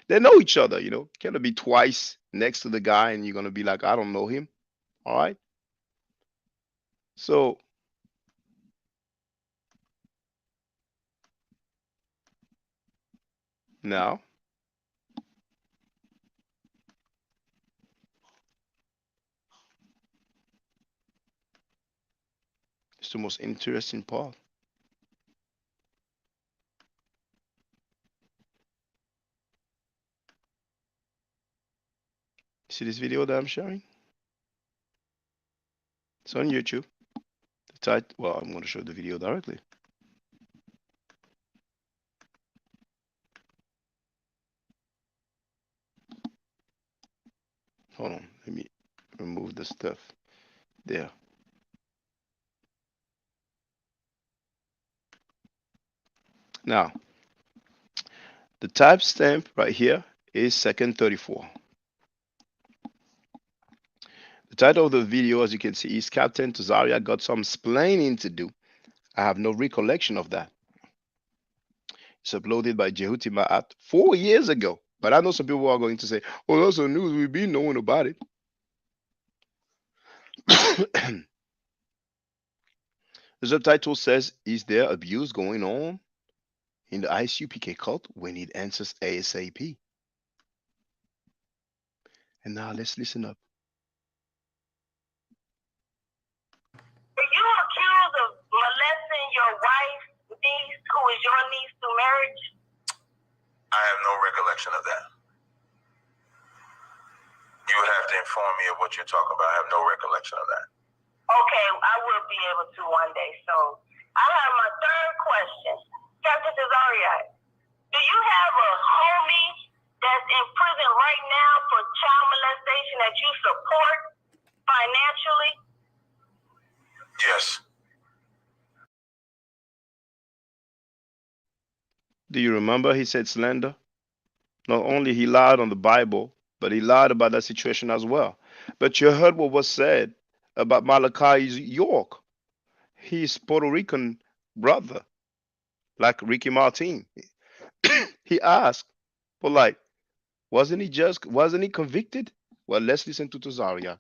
know each other, you know. Can't be twice next to the guy and you're gonna be like, I don't know him. All right. So now it's the most interesting part. See this video that I'm sharing? It's on YouTube. The title, well, I'm going to show the video directly. Hold on, let me remove the stuff there. Now, the timestamp right here is 2:34. The title of the video, as you can see, is Captain Tazaria got some explaining to do. I have no recollection of that. It's uploaded by Jehuti Ma'at 4 years ago. But I know some people are going to say, oh, that's the news. We've been knowing about it. The subtitle says, is there abuse going on in the ISUPK cult? We need answers ASAP. And now let's listen up. Are you accused of molesting your wife's niece, who is your niece through marriage? I have no recollection of that. You would have to inform me of what you're talking about. I have no recollection of that. Okay, I will be able to one day. So I have my third question. Captain Tazariak, do you have a homie that's in prison right now for child molestation that you support financially? Yes. Do you remember he said slander? Not only he lied on the Bible, but he lied about that situation as well. But you heard what was said about Malachi York, his Puerto Rican brother, like Ricky Martin. He asked for like, wasn't he convicted? Well, let's listen to Tazaria.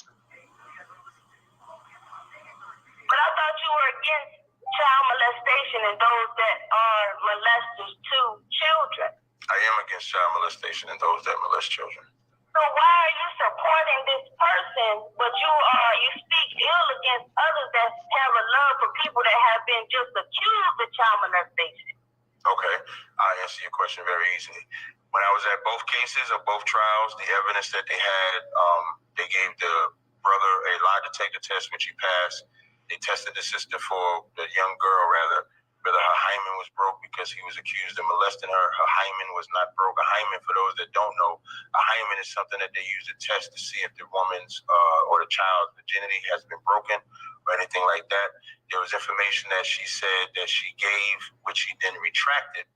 But I thought you were against child molestation and those that are molesters to children. I am against child molestation and those that molest children. So why are you supporting this person, but you speak ill against others that have a love for people that have been just accused of child molestation? Okay. I'll answer your question very easily. When I was at both cases of both trials, the evidence that they had, they gave the brother a lie detector test, which he passed. They tested the sister for the young girl, rather, whether her hymen was broke because he was accused of molesting her. Her hymen was not broke. A hymen, for those that don't know, a hymen is something that they use to test to see if the woman's or the child's virginity has been broken or anything like that. There was information that she said that she gave, which she then retracted.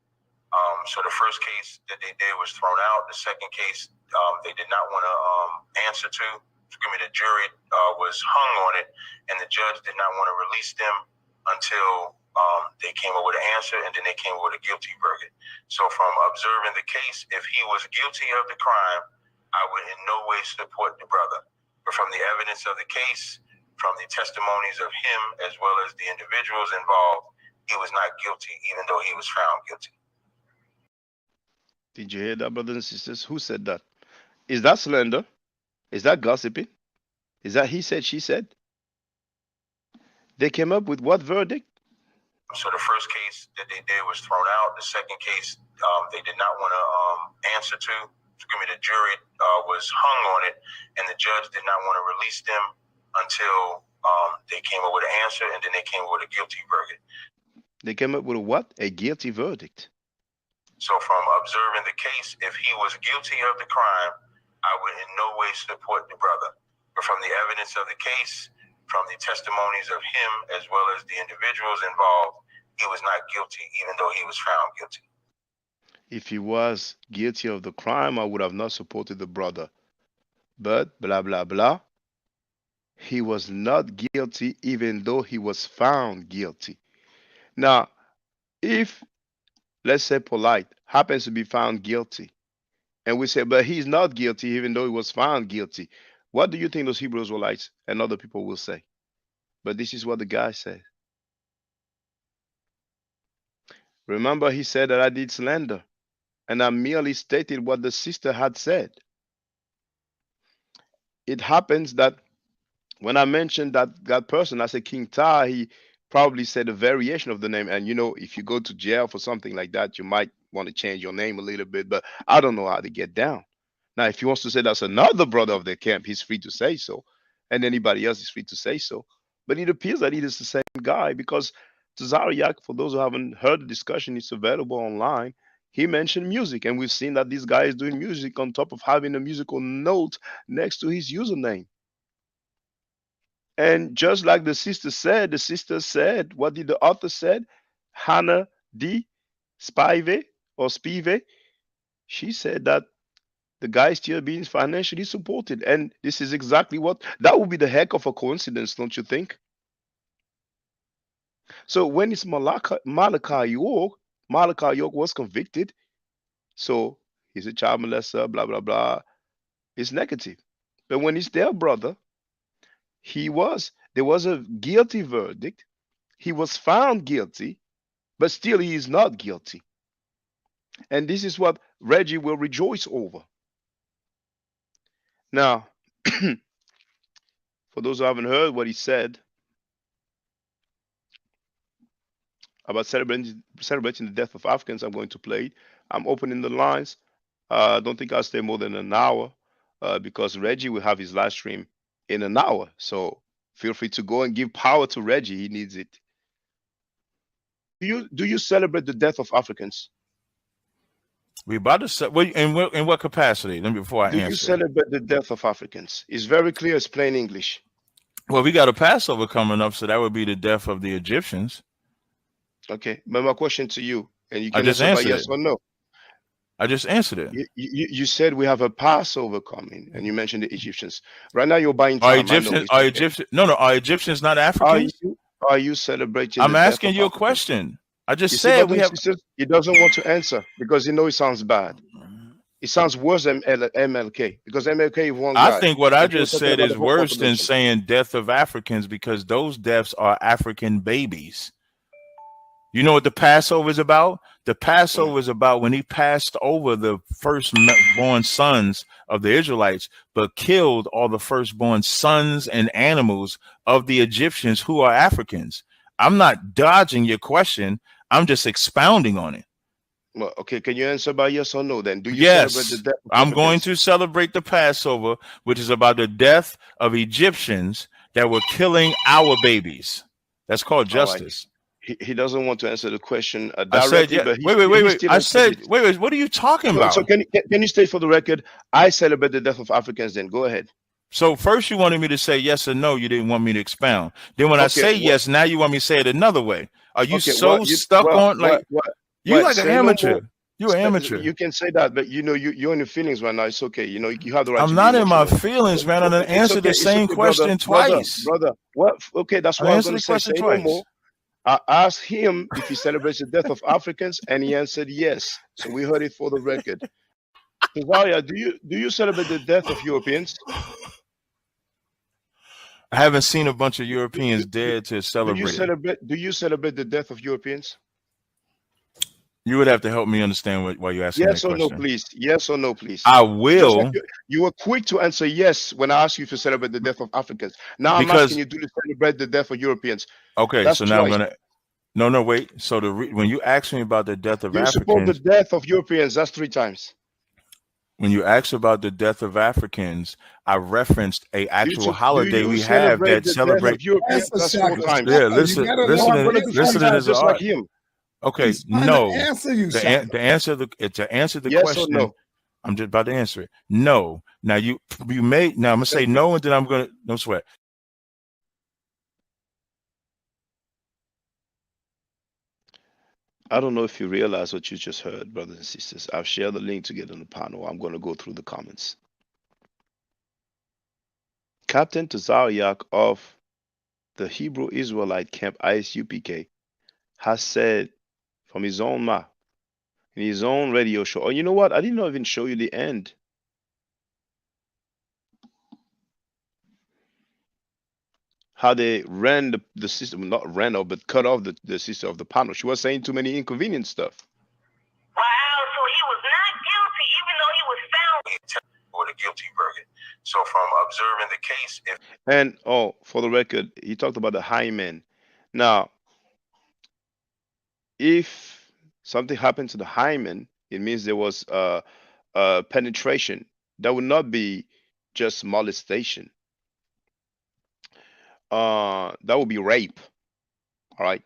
So the first case that they did was thrown out. The second case, they did not want to answer to. The jury was hung on it, and the judge did not want to release them until they came up with an answer, and then they came up with a guilty verdict. So from observing the case, if he was guilty of the crime, I would in no way support the brother. But from the evidence of the case, from the testimonies of him as well as the individuals involved, he was not guilty, even though he was found guilty. Did you hear that, brothers and sisters? Who said that? Is that slander? Is that gossiping? Is that he said, she said? They came up with what verdict? So the first case that they did was thrown out. The second case, they did not want to answer to. The jury was hung on it, and the judge did not want to release them until they came up with an answer, and then they came up with a guilty verdict. They came up with a what? A guilty verdict. So from observing the case, if he was guilty of the crime, I would in no way support the brother. But from the evidence of the case, from the testimonies of him as well as the individuals involved, he was not guilty, even though he was found guilty. If he was guilty of the crime, I would have not supported the brother. But blah, blah, blah. He was not guilty, even though he was found guilty. Now, if, let's say, Polite happens to be found guilty, and we say, but he's not guilty, even though he was found guilty, what do you think those Hebrew Israelites and other people will say? But this is what the guy said. Remember, he said that I did slander, and I merely stated what the sister had said. It happens that when I mentioned that person, I said King Ty, he probably said a variation of the name. And you know, if you go to jail for something like that, you might want to change your name a little bit, but I don't know how to get down. Now, if he wants to say that's another brother of the camp, he's free to say so. And anybody else is free to say so. But it appears that it is the same guy, because Tazariak, for those who haven't heard the discussion, it's available online. He mentioned music, and we've seen that this guy is doing music on top of having a musical note next to his username. And just like the sister said, what did the author said? Hannah D. Spive or Spive, she said that the guy is still being financially supported. And this is exactly what, that would be the heck of a coincidence, don't you think? So when it's Malachi York was convicted, so he's a child molester, blah, blah, blah. It's negative. But when it's their brother, there was a guilty verdict. He was found guilty, but still he is not guilty. And this is what Reggie will rejoice over. Now, for those who haven't heard what he said about celebrating the death of Africans, I'm going to play it. I'm opening the lines. I don't think I'll stay more than an hour because Reggie will have his live stream in an hour. So feel free to go and give power to Reggie. He needs it. Do you celebrate the death of Africans? We about to say, in what capacity? Let me before I answer. Do you celebrate the death of Africans? It's very clear. It's plain English. Well, we got a Passover coming up, so that would be the death of the Egyptians. Okay, but my question to you, and you I can just answer by answered yes it. or no. I just answered it. You said we have a Passover coming, and you mentioned the Egyptians. Right now, you're buying Are time. Egyptians? Are Egyptians? No. Are Egyptians not Africans? Are you celebrating? I'm the death asking of you a Africans? question. I just You see, said brothers we and have. sisters, he doesn't want to answer because he knows it sounds bad. It sounds worse than MLK because MLK is one guy. I think what I And you're just talking said about is the whole worse than population. saying death of Africans, because those deaths are African babies. You know what the Passover is about? The Passover is about when he passed over the firstborn sons of the Israelites, but killed all the firstborn sons and animals of the Egyptians who are Africans. I'm not dodging your question. I'm just expounding on it. Well, okay, can you answer by yes or no then? Do you celebrate the Yes, death of I'm going Africans? to celebrate the Passover, which is about the death of Egyptians that were killing our babies. That's called All right. justice. He doesn't want to answer the question I said, directly, yeah. but Wait. he still I answered said, it. wait. What are you talking So about? can you state for the record, I celebrate the death of Africans then? Go ahead. So first you wanted me to say yes or no. You didn't want me to expound. Then when I Okay, say yes, now you want me to say it another way. Are you okay, so stuck on like you like an say no amateur? more. You an amateur. You can say that, but you know you're in your feelings right now. It's okay. You know you have the right I'm to be not in my emotional. feelings, man. I done It's answered okay. the It's same okay, brother. question twice. Brother. What? Okay, that's I what I was answered going the to say. question Say no twice. more. I asked him if he celebrates the death of Africans, and he answered yes. So we heard it for the record. Cesaria, do you celebrate the death of Europeans? I haven't seen a bunch of Europeans dead to celebrate it. Do you celebrate the death of Europeans? You would have to help me understand why you're asking Yes that or no, question. please. Yes or no, please. I Just will. like you were quick to answer yes when I asked you to celebrate the death of Africans. Now I'm Because asking you to celebrate the death of Europeans. okay, That's so now I'm twice. gonna no wait. So when you ask me about the death of You support the Africans, death of Europeans. That's 3 times. when you ask about the death of Africans, I referenced a actual holiday Do you we have celebrate that the celebrate. death of Europeans? That's 4 times. Yeah, You gotta know I'm going to the do 3 listening times is an just like art. him. Okay, He's trying no. to answer you, To Shaka. answer the Yes or question, no? I'm just about to answer it. No. Now you may now I'm gonna say no, and then I'm gonna no sweat. I don't know if you realize what you just heard, brothers and sisters. I've shared the link to get on the panel. I'm going to go through the comments. Captain Tazariak of the Hebrew Israelite camp ISUPK has said from his own mouth in his own radio show. Oh, you know what? I didn't even show you the end. How they ran the system, not ran off, but cut off the sister of the panel. She was saying too many inconvenient stuff. Wow, so he was not guilty, even though he was found with a guilty verdict. So from observing the case, if And for the record, he talked about the hymen. Now, if something happened to the hymen, it means there was penetration. That would not be just molestation. That would be rape. All right.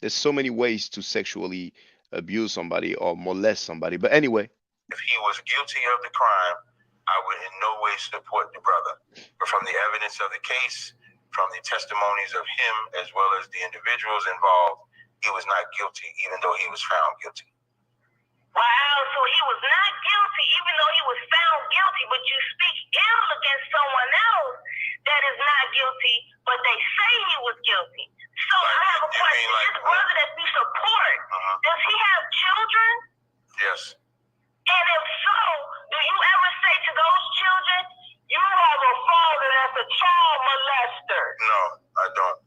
There's so many ways to sexually abuse somebody or molest somebody. But anyway, if he was guilty of the crime, I would in no way support the brother. But from the evidence of the case, from the testimonies of him as well as the individuals involved, he was not guilty, even though he was found guilty. Wow, so he was not guilty, even though he was found guilty, but you speak ill against someone else that is not guilty, but they say he was guilty. So I have a question. This brother that you support, does he have children? Yes. And if so, do you ever say to those children, you have a father that's a child molester? No, I don't.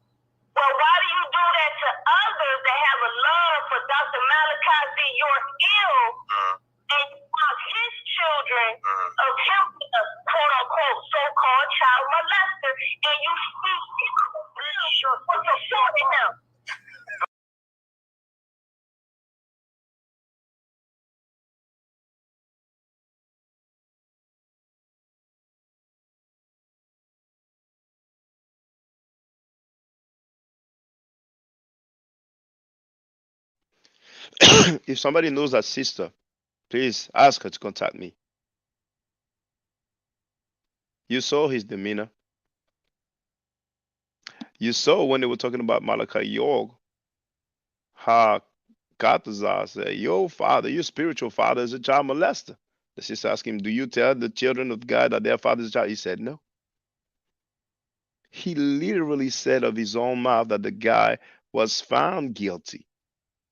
Well, why do you do that to others that have a love for Dr. Malachi York ill, and you want his children of him being a quote-unquote so-called child molester, and you speak for supporting him? if somebody knows that sister, please ask her to contact me. You saw his demeanor. You saw when they were talking about Malachi York, how Katazar said, your father, your spiritual father is a child molester. The sister asked him, do you tell the children of God that their father is a child? He said, no. He literally said of his own mouth that the guy was found guilty,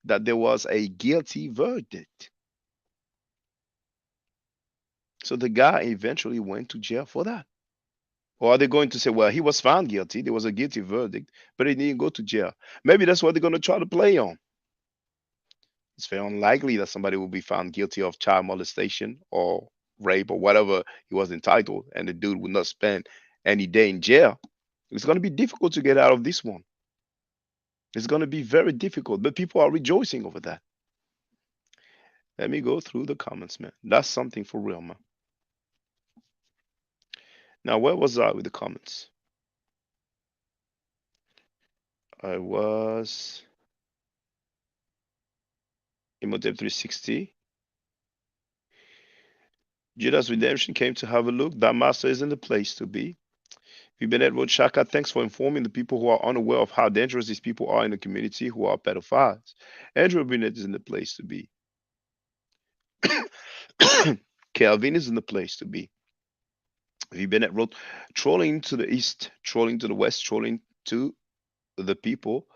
that there was a guilty verdict. So the guy eventually went to jail for that. Or are they going to say, well, he was found guilty, there was a guilty verdict, but he didn't go to jail? Maybe that's what they're going to try to play on. It's very unlikely that somebody will be found guilty of child molestation or rape or whatever he was entitled, and the dude will not spend any day in jail. It's going to be difficult to get out of this one. It's going to be very difficult, but people are rejoicing over that. Let me go through the comments, man. That's something for real, man. Now, where was I with the comments? I was Imhotep 360. Judas Redemption came to have a look. That master isn't the place to be. Vibenet wrote, Shaka, thanks for informing the people who are unaware of how dangerous these people are in the community who are pedophiles. Andrew Binet isn't the place to be. Calvin isn't the place to be. Vibenet wrote, trolling to the east, trolling to the west, trolling to the people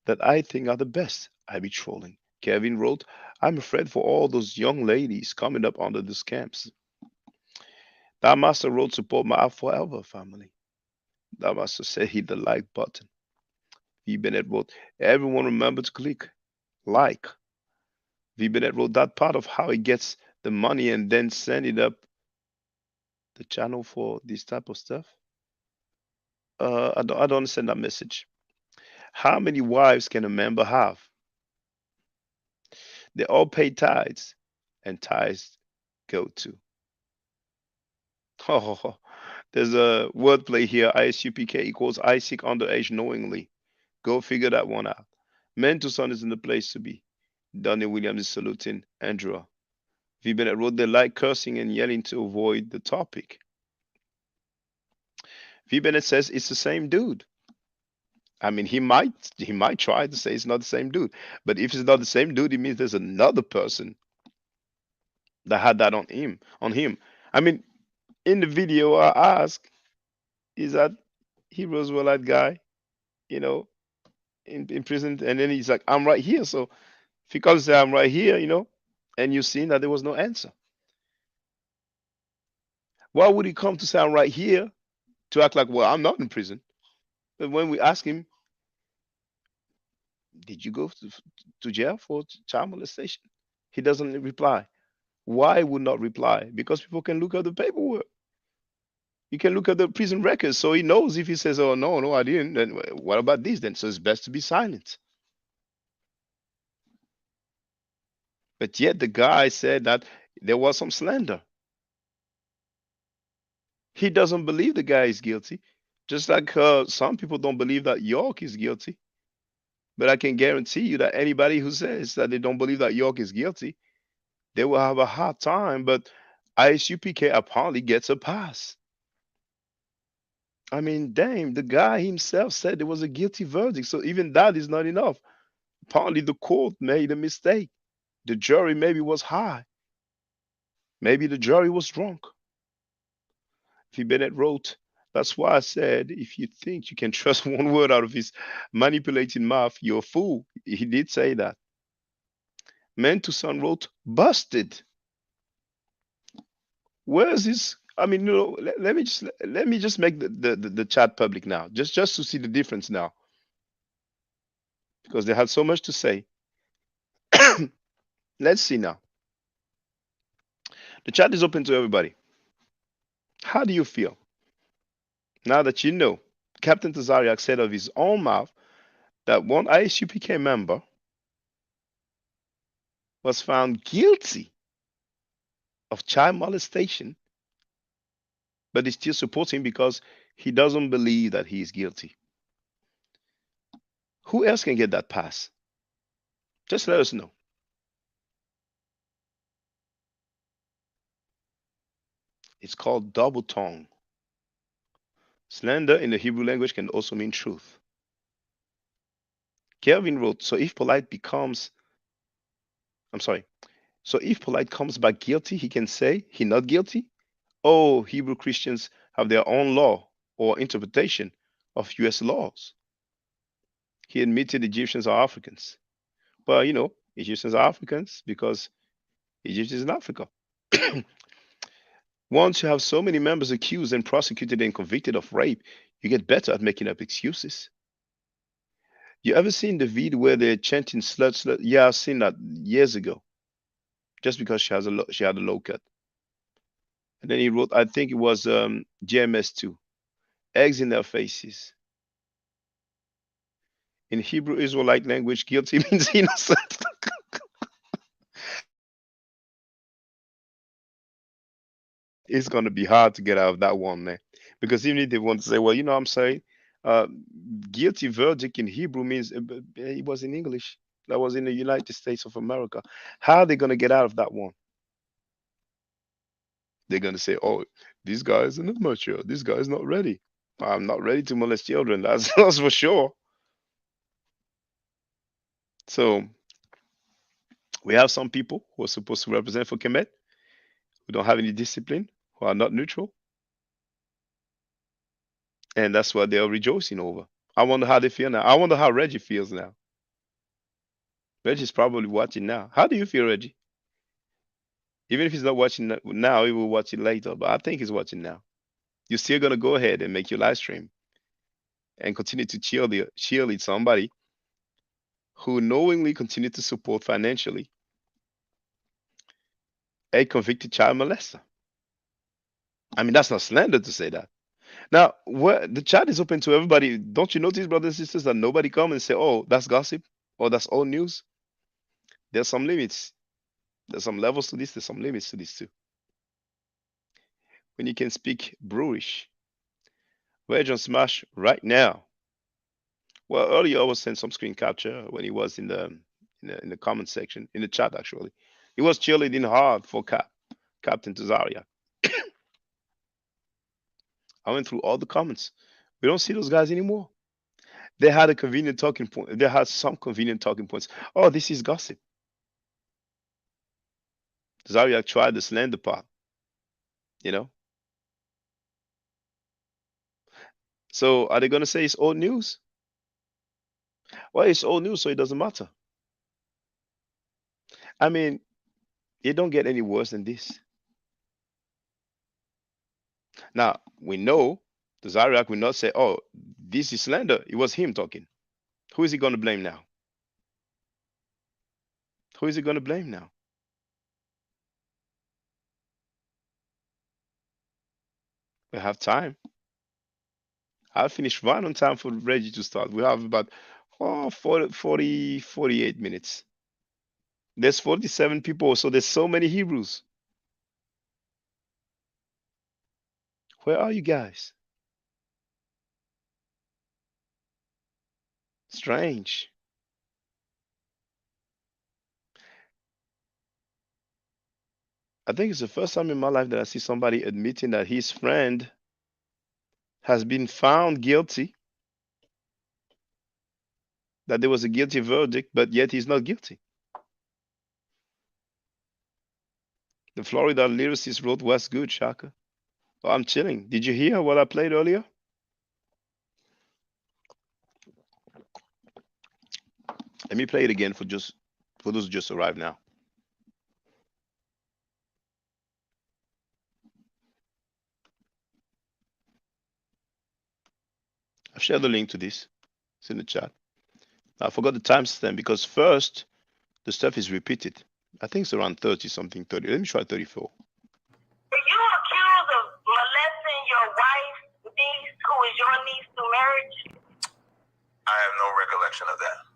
that I think are the best. I be trolling. Kevin wrote, I'm afraid for all those young ladies coming up under the scams. That master wrote, support my forever family. That master said hit the like button. V. Bennett wrote, everyone remember to click like. V. Bennett wrote that part of how he gets the money and then send it up the channel for this type of stuff. I don't understand that message. How many wives can a member have? They all pay tithes, and tithes go to. Oh, there's a wordplay here. ISUPK equals I seek underage knowingly. Go figure that one out. Men to son is in the place to be. Donnie Williams is saluting Andrew. V. Bennett wrote they like cursing and yelling to avoid the topic. V. Bennett says it's the same dude. I mean, he might try to say it's not the same dude, but if it's not the same dude, it means there's another person that had that on him. I mean, in the video, I asked, is that Hebrew Israelite guy, you know, in prison? And then he's like, I'm right here. So if he comes and say I'm right here, you know, and you've seen that there was no answer. Why would he come to say I'm right here to act like, well, I'm not in prison? But when we ask him, did you go to jail for child molestation? He doesn't reply. Why would not reply? Because people can look at the paperwork. You can look at the prison records, so he knows if he says, "Oh no, I didn't." Then what about this? Then so it's best to be silent. But yet the guy said that there was some slander. He doesn't believe the guy is guilty, just like some people don't believe that York is guilty. But I can guarantee you that anybody who says that they don't believe that York is guilty, they will have a hard time. But ISUPK apparently gets a pass. I mean, damn, the guy himself said there was a guilty verdict. So even that is not enough. Apparently, the court made a mistake. The jury maybe was high. Maybe the jury was drunk. V. Bennett wrote, that's why I said, if you think you can trust one word out of his manipulating mouth, you're a fool. He did say that. Man to Son wrote, busted. Where is this? I mean, you know, let me just make the chat public now, just to see the difference now, because they had so much to say. Let's see now. The chat is open to everybody. How do you feel now that you know Captain Tazariak said of his own mouth that one ISUPK member was found guilty of child molestation, but he still supports him because he doesn't believe that he is guilty? Who else can get that pass? Just let us know. It's called double tongue. Slander in the Hebrew language can also mean truth. Kelvin wrote, so if polite comes back guilty, he can say he not guilty? Oh, Hebrew Christians have their own law or interpretation of US laws. He admitted Egyptians are Africans. Well, you know, Egyptians are Africans because Egypt is in Africa. Once you have so many members accused and prosecuted and convicted of rape, you get better at making up excuses. You ever seen the video where they're chanting slut, slut? Yeah, I've seen that years ago. Just because she had a low cut. And then he wrote, I think it was GMS2, eggs in their faces. In Hebrew Israelite language, guilty means innocent. It's going to be hard to get out of that one, man. Because even if they want to say, well, you know what I'm saying? Uh, Guilty verdict in Hebrew means it was in English. That was in the United States of America. How are they going to get out of that one? They're going to say, oh, this guy is not mature. This guy is not ready. I'm not ready to molest children. That's for sure. So we have some people who are supposed to represent for Kemet who don't have any discipline, who are not neutral. And that's what they're rejoicing over. I wonder how they feel now. I wonder how Reggie feels now. Reggie's probably watching now. How do you feel, Reggie? Even if he's not watching now, he will watch it later. But I think he's watching now. You're still gonna go ahead and make your live stream and continue to cheerlead somebody who knowingly continue to support financially a convicted child molester. I mean, that's not slander to say that. Now, the chat is open to everybody. Don't you notice, brothers and sisters, that nobody come and say, "Oh, that's gossip," or "That's old news"? There's some limits. There's some levels to this. There's some limits to this too. When you can speak brutish, Wedge on Smash right now. Well, earlier I was sent some screen capture when he was in the comment section in the chat. Actually, he was cheerleading hard for Captain Tazaria. I went through all the comments. We don't see those guys anymore. They had a convenient talking point. They had some convenient talking points. Oh, this is gossip. Zariak tried the slander part, you know. So are they going to say it's old news? Well, it's old news, so it doesn't matter. I mean, it don't get any worse than this. Now, we know the Zariak will not say, oh, this is slander. It was him talking. Who is he going to blame now? Who is he going to blame now? We have time. I'll finish right on time for Reggie to start. We have about 48 minutes. There's 47 people, so there's so many Hebrews. Where are you guys? Strange. I think it's the first time in my life that I see somebody admitting that his friend has been found guilty, that there was a guilty verdict, but yet he's not guilty. The Florida lyricist wrote, "What's good, Shaka?" Oh, I'm chilling. Did you hear what I played earlier? Let me play it again for those who just arrived now. I've shared the link to this. It's in the chat. I forgot the timestamp because first the stuff is repeated. I think it's around 30 something, 30. Let me try 34. Are you accused of molesting your wife's niece, who is your niece through marriage? I have no recollection of that.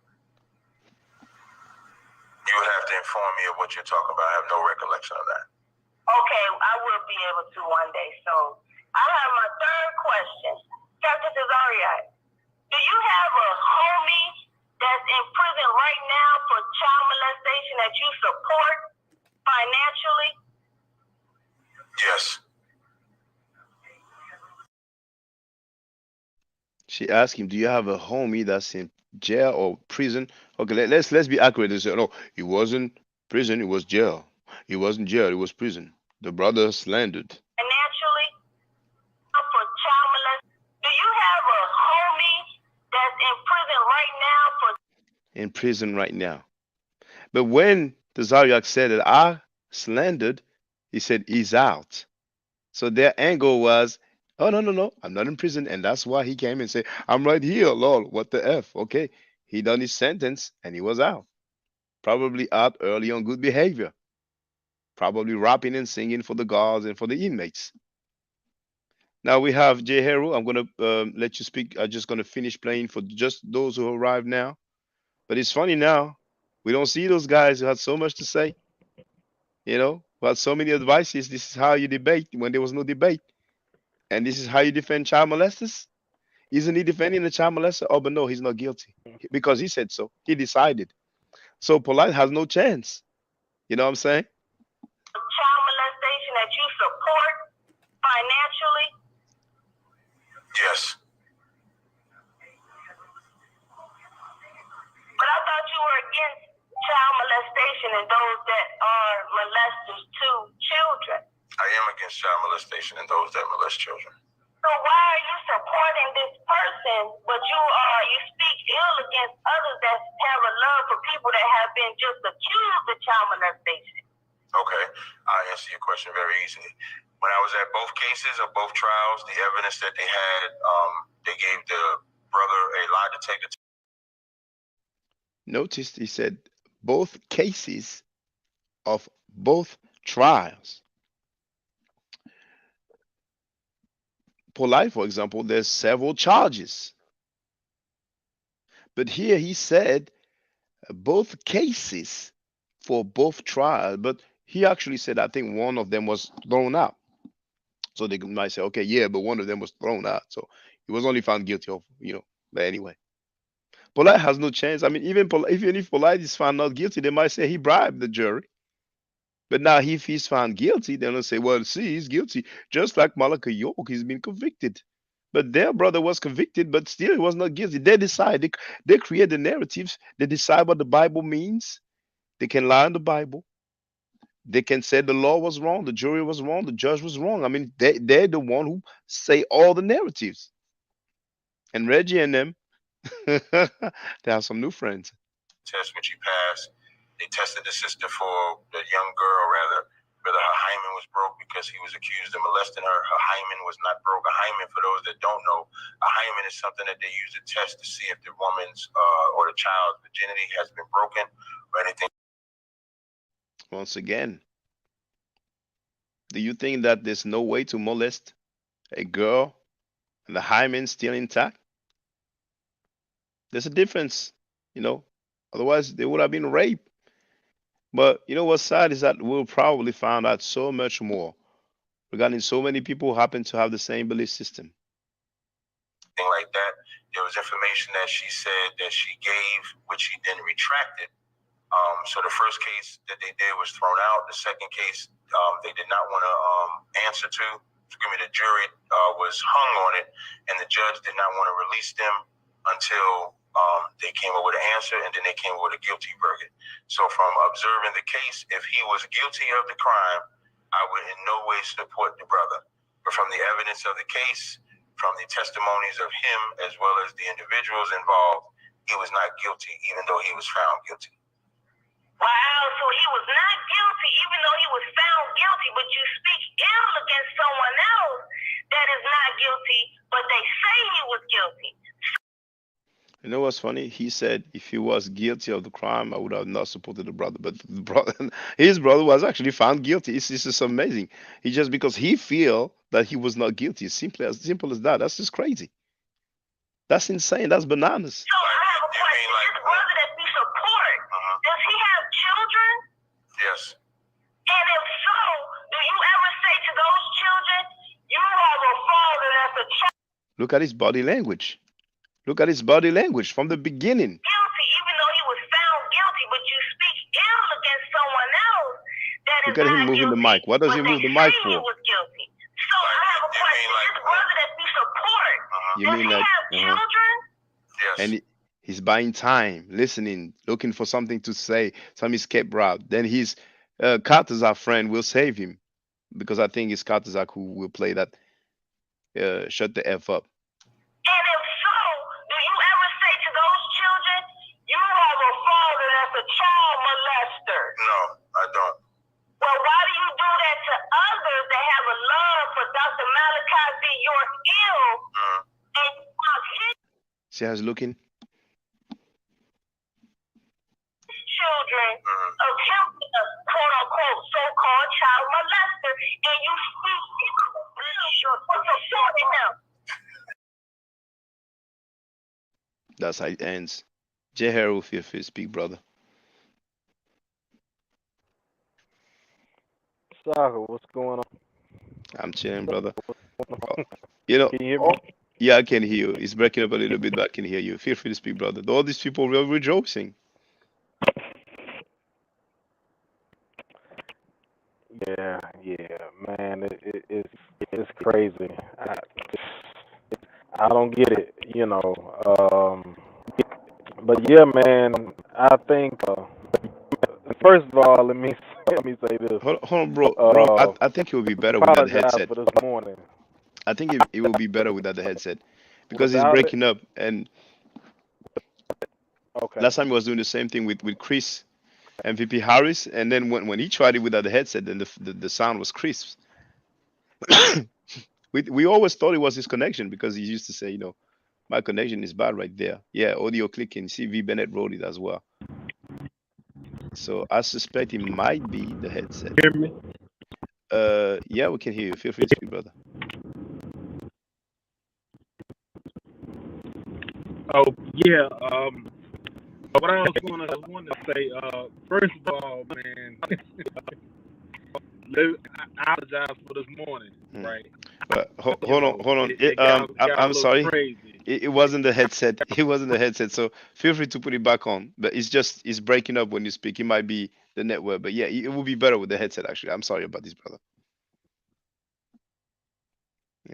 You would have to inform me of what you're talking about. I have no recollection of that. Okay, I will be able to one day. So I have my third question. Captain Tazariak, do you have a homie that's in prison right now for child molestation that you support financially? Yes. She asked him, "Do you have a homie that's in jail or prison?" Okay, let's be accurate and say, "No, he wasn't prison. It was jail. He wasn't jail. It was prison." The brother slandered. Financially for child molestation. Do you have a homie that's in prison right now for? In prison right now. But when the Zariak said that I slandered, he said he's out. So their angle was, oh, no, I'm not in prison. And that's why he came and said, I'm right here, lol, what the F? Okay, he done his sentence and he was out. Probably out early on good behavior. Probably rapping and singing for the guards and for the inmates. Now we have Jay Heru. I'm going to let you speak. I'm just going to finish playing for just those who arrived now. But it's funny now. We don't see those guys who had so much to say. You know, But so many advices. This is how you debate when there was no debate, and this is how you defend child molesters. Isn't he defending the child molester? Oh, but no, he's not guilty because he said so. He decided. So polite has no chance. You know what I'm saying? Child molestation that you support financially? Yes. But I thought you were against child molestation and those that are molesters to children. I am against child molestation and those that molest children. So why are you supporting this person, but you speak ill against others that have a love for people that have been just accused of child molestation? Okay, I'll answer your question very easily. When I was at both cases of both trials, the evidence that they had, they gave the brother a lie detector. Notice he said both cases of both trials. Polite, for example, there's several charges. But here he said both cases for both trials, but he actually said I think one of them was thrown out. So they might say, okay, yeah, but one of them was thrown out. So he was only found guilty of, but anyway. Polite has no chance. I mean, even if Polite is found not guilty, they might say he bribed the jury. But now if he's found guilty, they're gonna say, well, see, he's guilty. Just like Malachi York, he's been convicted. But their brother was convicted, but still he was not guilty. They decide, they create the narratives, they decide what the Bible means. They can lie in the Bible. They can say the law was wrong, the jury was wrong, the judge was wrong. I mean, they're the one who say all the narratives. And Reggie and them, they have some new friends. Test when she passed, they tested the sister for the young girl, whether her hymen was broke because he was accused of molesting her. Her hymen was not broke. A hymen, for those that don't know, a hymen is something that they use to test to see if the woman's or the child's virginity has been broken or anything. Once again, do you think that there's no way to molest a girl and the hymen still intact? There's a difference, Otherwise, they would have been raped. But what's sad is that we'll probably find out so much more regarding so many people who happen to have the same belief system. Like that, there was information that she said that she gave, which she then retracted. So the first case that they did was thrown out. The second case, they did not want to answer to. The jury was hung on it, and the judge did not want to release them until they came up with an answer, and then they came up with a guilty verdict. So from observing the case, if he was guilty of the crime, I would in no way support the brother. But from the evidence of the case, from the testimonies of him as well as the individuals involved, he was not guilty, even though he was found guilty. Wow, so he was not guilty even though he was found guilty, but you speak ill against someone else that is not guilty, but they say he was guilty. You know what's funny? He said if he was guilty of the crime, I would have not supported the brother. But the brother, his brother was actually found guilty. This is amazing. He just because he feel that he was not guilty. Simple as that. That's just crazy. That's insane. That's bananas. So I have a question. This brother that we support, does he have children? Yes. And if so, do you ever say to those children, you have a father that's a child? Look at his body language. Look at his body language from the beginning. Guilty, even though he was found guilty, but you speak ill against someone else that Look is at him not moving guilty, the mic. What does he but move they the mic say he for? was guilty. So I have a question. This brother that we support, You does mean he like have children? Yes. and he's buying time, listening, looking for something to say, some escape route. Then his Katazak friend will save him because I think it's Katazak who will play that shut the F up. And if so, do you ever say to those children, you have a father that's a child molester? No, I don't. Well, why do you do that to others that have a love for Dr. Malachi York ill and you want his See how he's looking? children of him being a quote-unquote so-called child molester and you speak for supporting him? That's how it ends. J. Harold Fear speak, brother. Soccer, what's going on? I'm chilling, brother. You know, Can you hear me? yeah, I can hear you. It's breaking up a little bit, but I can hear you. Feel free to speak, brother. All these people were rejoicing. Yeah, man, it's crazy. I don't get it, you know. But yeah, man, I think first of all, let me say this. Hold on, bro. I think it will be better without the Apologize headset. for this morning. I think it will be better without the headset because it's Without it, breaking up. And okay. last time he was doing the same thing with Chris MVP Harris, and then when he tried it without the headset, then the sound was crisp. We always thought it was his connection because he used to say, my connection is bad right there. Yeah, audio clicking. See, V Bennett wrote it as well. So I suspect it might be the headset. Hear me? Yeah, we can hear you. Feel free to speak, brother. Oh yeah. What I was wanted to say. First of all, man, I apologize for this morning. Right. Hold on. I'm sorry. Crazy. It wasn't the headset. It wasn't the headset. So feel free to put it back on. But it's breaking up when you speak. It might be the network. But yeah, it will be better with the headset. Actually, I'm sorry about this, brother.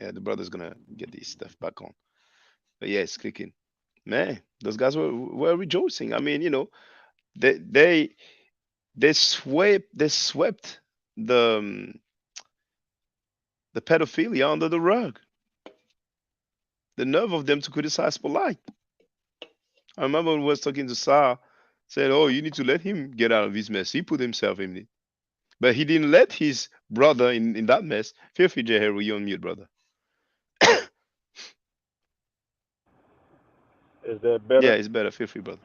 Yeah, the brother's gonna get this stuff back on. But yeah, it's clicking. Man, those guys were rejoicing. I mean, they swept the pedophilia under the rug. The nerve of them to criticize Polite. I remember when we was talking to Sar, said, "Oh, you need to let him get out of his mess. He put himself in it." But he didn't let his brother in that mess. Feel free, Jeheru, you're on mute, brother. Is that better? Yeah, it's better. Feel free, brother.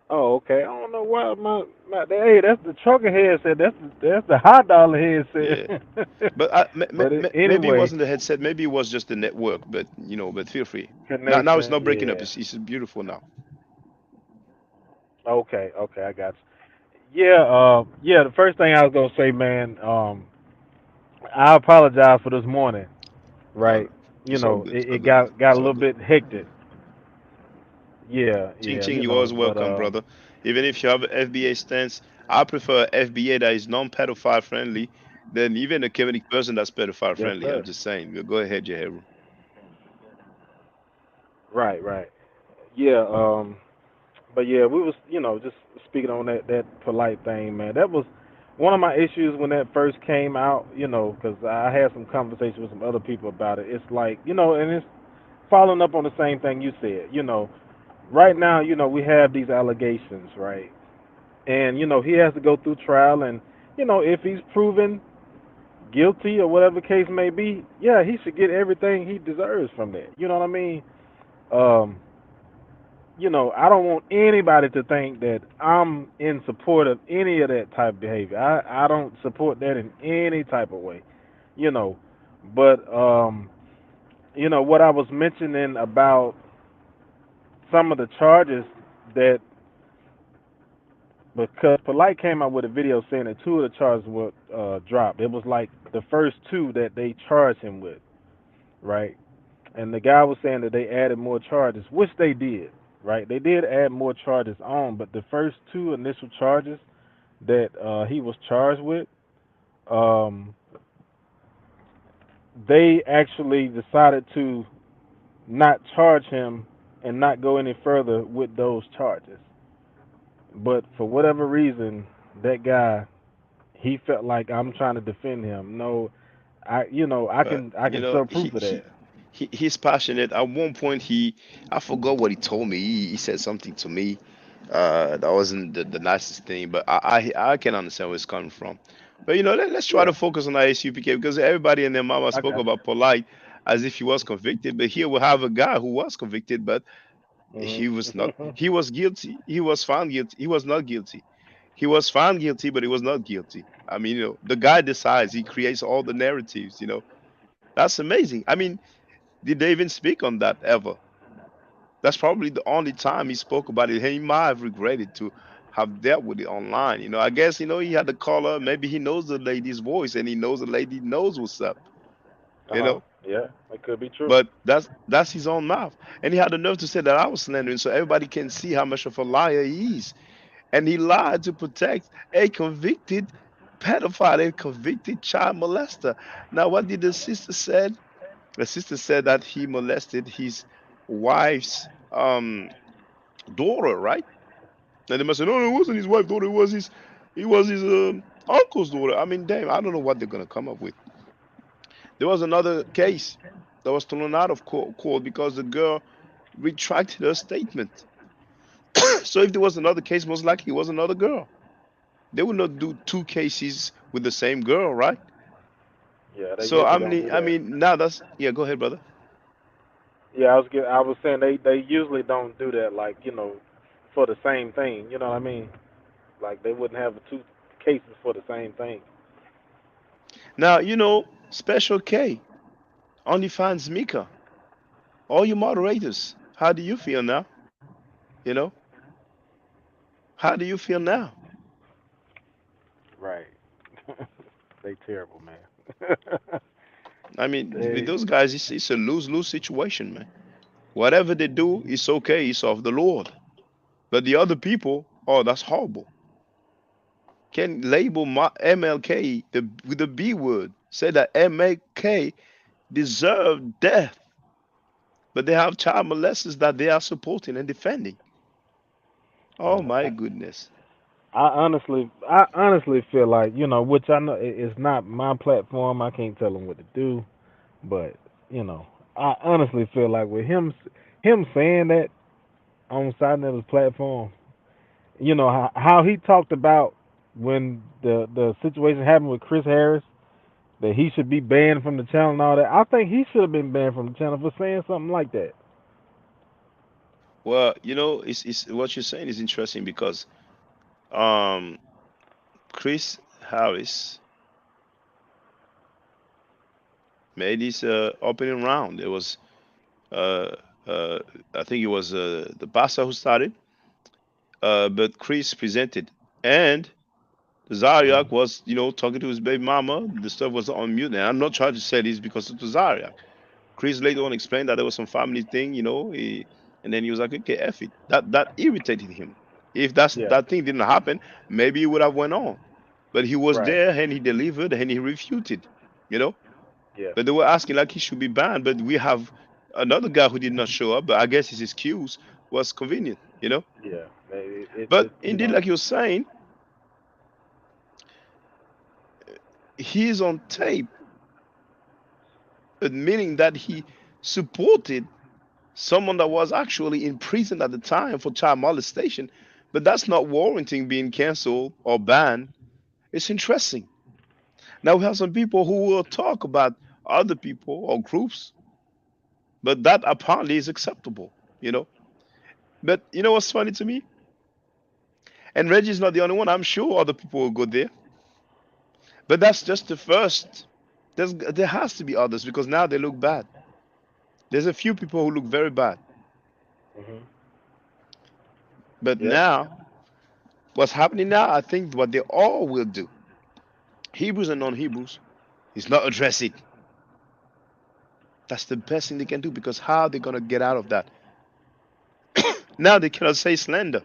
Oh, okay. I don't know why my hey, that's the trucker headset. That's the hot dollar headset. Yeah. But Anyway, maybe it wasn't the headset. Maybe it was just the network. But but feel free. Now it's not breaking up. Yeah. It's beautiful now. Okay, I got you. Yeah. The first thing I was gonna say, man, I apologize for this morning. Right. It's all good. It got a It's all little good. bit hectic. Yeah, Ching Ching, you're always but welcome, brother. Even if you have an FBA stance, I prefer FBA that is non-pedophile friendly than even a comedic person that's pedophile yes, friendly. I'm sir. just saying. Go ahead, Jeheru. Right. Yeah, but yeah, we was, just speaking on that polite thing, man. That was one of my issues when that first came out, because I had some conversation with some other people about it. It's like, and it's following up on the same thing you said. Right now, we have these allegations, right? And he has to go through trial, and if he's proven guilty or whatever the case may be, yeah, he should get everything he deserves from that. You know what I mean? Um, I don't want anybody to think that I'm in support of any of that type of behavior. I don't support that in any type of way, you know. But what I was mentioning about some of the charges that, because Polite came out with a video saying that two of the charges were dropped. It was like the first two that they charged him with, right? And the guy was saying that they added more charges, which they did, right? They did add more charges on, but the first two initial charges that he was charged with, um, they actually decided to not charge him and not go any further with those charges. But for whatever reason, that guy, he felt like I'm trying to defend him. No, I But I can show proof of that. he's passionate. At one point, I forgot what he told me. He said something to me. That wasn't the nicest thing, but I can understand where it's coming from. But let's try to Yeah, focus on ISUPK because everybody and their mama I spoke got about Polite as if he was convicted. But here we have a guy who was convicted, but you. he was not. He was guilty. He was found guilty. He was not guilty. He was found guilty, but he was not guilty. I mean, the guy decides. He creates all the narratives. That's amazing. I mean, did they even speak on that ever? That's probably the only time he spoke about it. He might have regretted to have dealt with it online. I guess he had to call her. Maybe he knows the lady's voice, and he knows the lady knows what's up. You know, Yeah, that could be true. but that's his own mouth, and he had the nerve to say that I was slandering, so everybody can see how much of a liar he is. And he lied to protect a convicted pedophile, a convicted child molester. Now, what did the sister said? The sister said that he molested his wife's daughter, right? And they must say, no, it wasn't his wife's daughter. It was his uncle's daughter. I mean, damn, I don't know what they're gonna come up with. There was another case that was thrown out of court because the girl retracted her statement. So if there was another case, most likely it was another girl. They would not do two cases with the same girl, right? Yeah, they So usually don't do that. now that's yeah. Go ahead, brother. Yeah, I was saying they usually don't do that, like, for the same thing. You know what I mean? Like, they wouldn't have two cases for the same thing. Now Special K only finds Mika. All you moderators, how do you feel now? You know, how do you feel now? Right. They terrible, man. I mean, with They, those guys, it's a lose-lose situation, man. Whatever they do, it's okay. It's of the Lord. But the other people, oh, that's horrible. Can label MLK with the B word, say that MLK deserve death, but they have child molesters that they are supporting and defending. Oh my goodness. I honestly feel like, which I know it's not my platform. I can't tell them what to do, but I honestly feel like with him saying that on Sidnetter's platform, how he talked about when the situation happened with Chris Harris, that he should be banned from the channel and all that. I think he should have been banned from the channel for saying something like that. Well, it's what you're saying is interesting because um Chris Harris made his opening round. It was uh I think it was the pastor who started, but Chris presented, and Zaryak was, talking to his baby mama. The stuff was on mute. And I'm not trying to say this because it was Zaryak. Chris later on explained that there was some family thing, and then he was like, okay, F it. That irritated him. If Yeah. that thing didn't happen, maybe he would have went on. But he was Right. there and he delivered and he refuted, you know. Yeah. But they were asking like he should be banned. But we have another guy who did not show up, but I guess his excuse was convenient. Yeah. But indeed, like you were saying, he's on tape admitting that he supported someone that was actually in prison at the time for child molestation, but that's not warranting being canceled or banned. It's interesting. Now we have some people who will talk about other people or groups, but that apparently is acceptable. But you know what's funny to me? And Reggie's not the only one. I'm sure other people will go there. But that's just the first. There has to be others because now they look bad. There's a few people who look very bad. Mm-hmm. But Yeah. now, what's happening now, I think what they all will do, Hebrews and non-Hebrews, is not address it. That's the best thing they can do because how are they going to get out of that? Now they cannot say slander.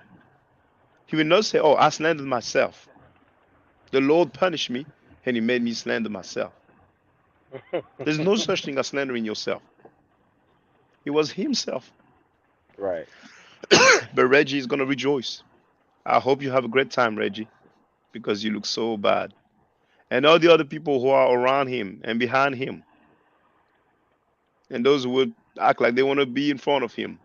He will not say, oh, I slandered myself. The Lord punished me and he made me slander myself. There's no such thing as slandering yourself. It was himself. Right. But Reggie is going to rejoice. I hope you have a great time, Reggie, because you look so bad. And all the other people who are around him and behind him, and those who would act like they want to be in front of him,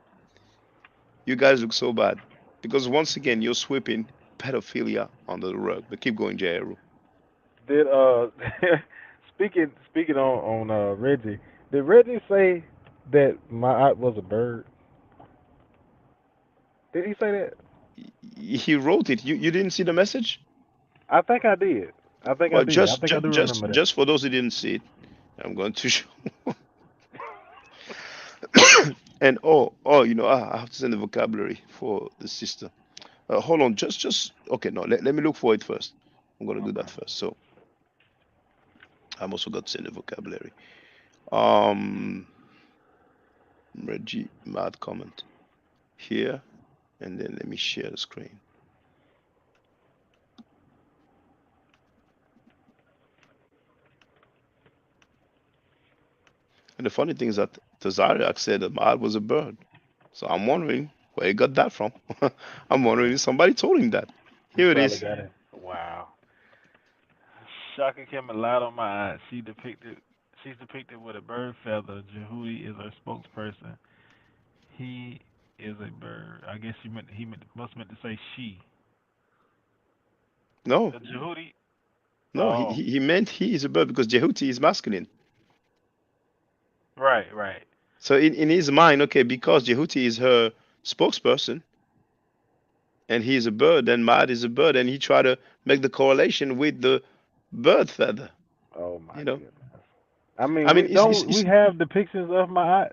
you guys look so bad. Because once again, you're sweeping pedophilia under the rug. But keep going, Jairu. Did speaking on Reggie, did Reggie say that my aunt was a bird? Did he say that? He wrote it. You didn't see the message? I think I did. I think I Well, did. I think I do remember that. just for those who didn't see it, I'm going to show. And I have to send the vocabulary for the sister. Hold on, just okay. No, let me look for it first. I'm gonna do that first. So I'm also got to send the vocabulary. Reggie, mad comment here, and then let me share the screen. And the funny thing is that Tazariak said that Mad was a bird. So I'm wondering where he got that from. I'm wondering if somebody told him that. Here it Probably is. got it. Wow. Shaka came alive on my eye. She's depicted with a bird feather. Jehudi is her spokesperson. He is a bird. I guess must meant to say she. No, Jehudi. no, Oh, he meant he is a bird because Jehuti is masculine. right. So in his mind, okay, because Jehuti is her spokesperson and he is a bird, then Mad is a bird, and he tried to make the correlation with the bird feather. Oh my You know, goodness. I mean, I mean, we have depictions of my eye.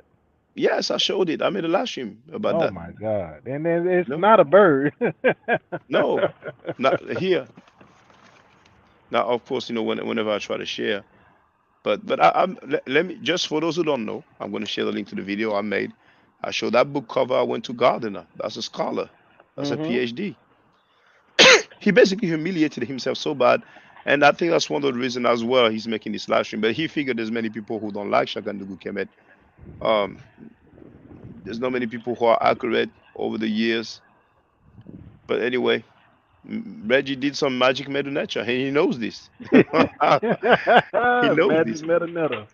yes, I showed it. I made a live stream about Oh that. my God. And then it's No, not a bird. no, not here. Now, of course, whenever I try to share, but let me just for those who don't know, I'm going to share the link to the video I made. I showed that book cover. I went to Gardner. That's a scholar. That's a Mhm. PhD. He basically humiliated himself so bad, and I think that's one of the reasons as well he's making this live stream. But he figured there's many people who don't like Shagandugu Kemet. Um, there's not many people who are accurate over the years. But anyway, Reggie did some magic made in nature, and he knows this. He knows Magic this. Metanetta.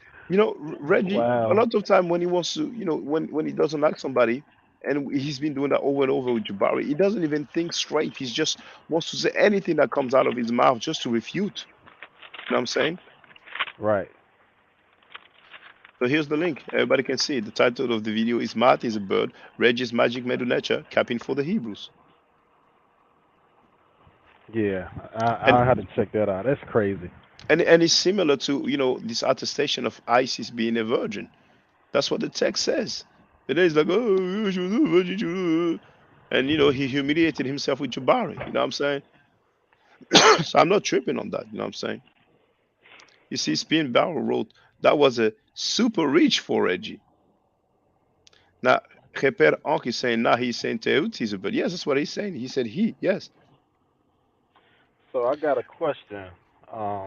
Reggie, a Wow. lot of time when he wants to, when he doesn't like somebody, and he's been doing that over and over with Jabari, he doesn't even think straight. He just wants to say anything that comes out of his mouth just to refute. You know what I'm saying? Right. So here's the link. Everybody can see it. The title of the video is Matt is a bird. Reggie's magic made in nature, capping for the Hebrews. Yeah. And I had to check that out. That's crazy. and it's similar to this attestation of Isis being a virgin. That's what the text says. It is like, oh, she was a virgin, and he humiliated himself with Jabari. You know what I'm saying? So I'm not tripping on that. You know what I'm saying? You see, Spin Barrel wrote that was a super reach for Reggie. Now, Reper Ank is saying now he's saying Teut is a but yes, that's what he's saying. He said yes. So I got a question.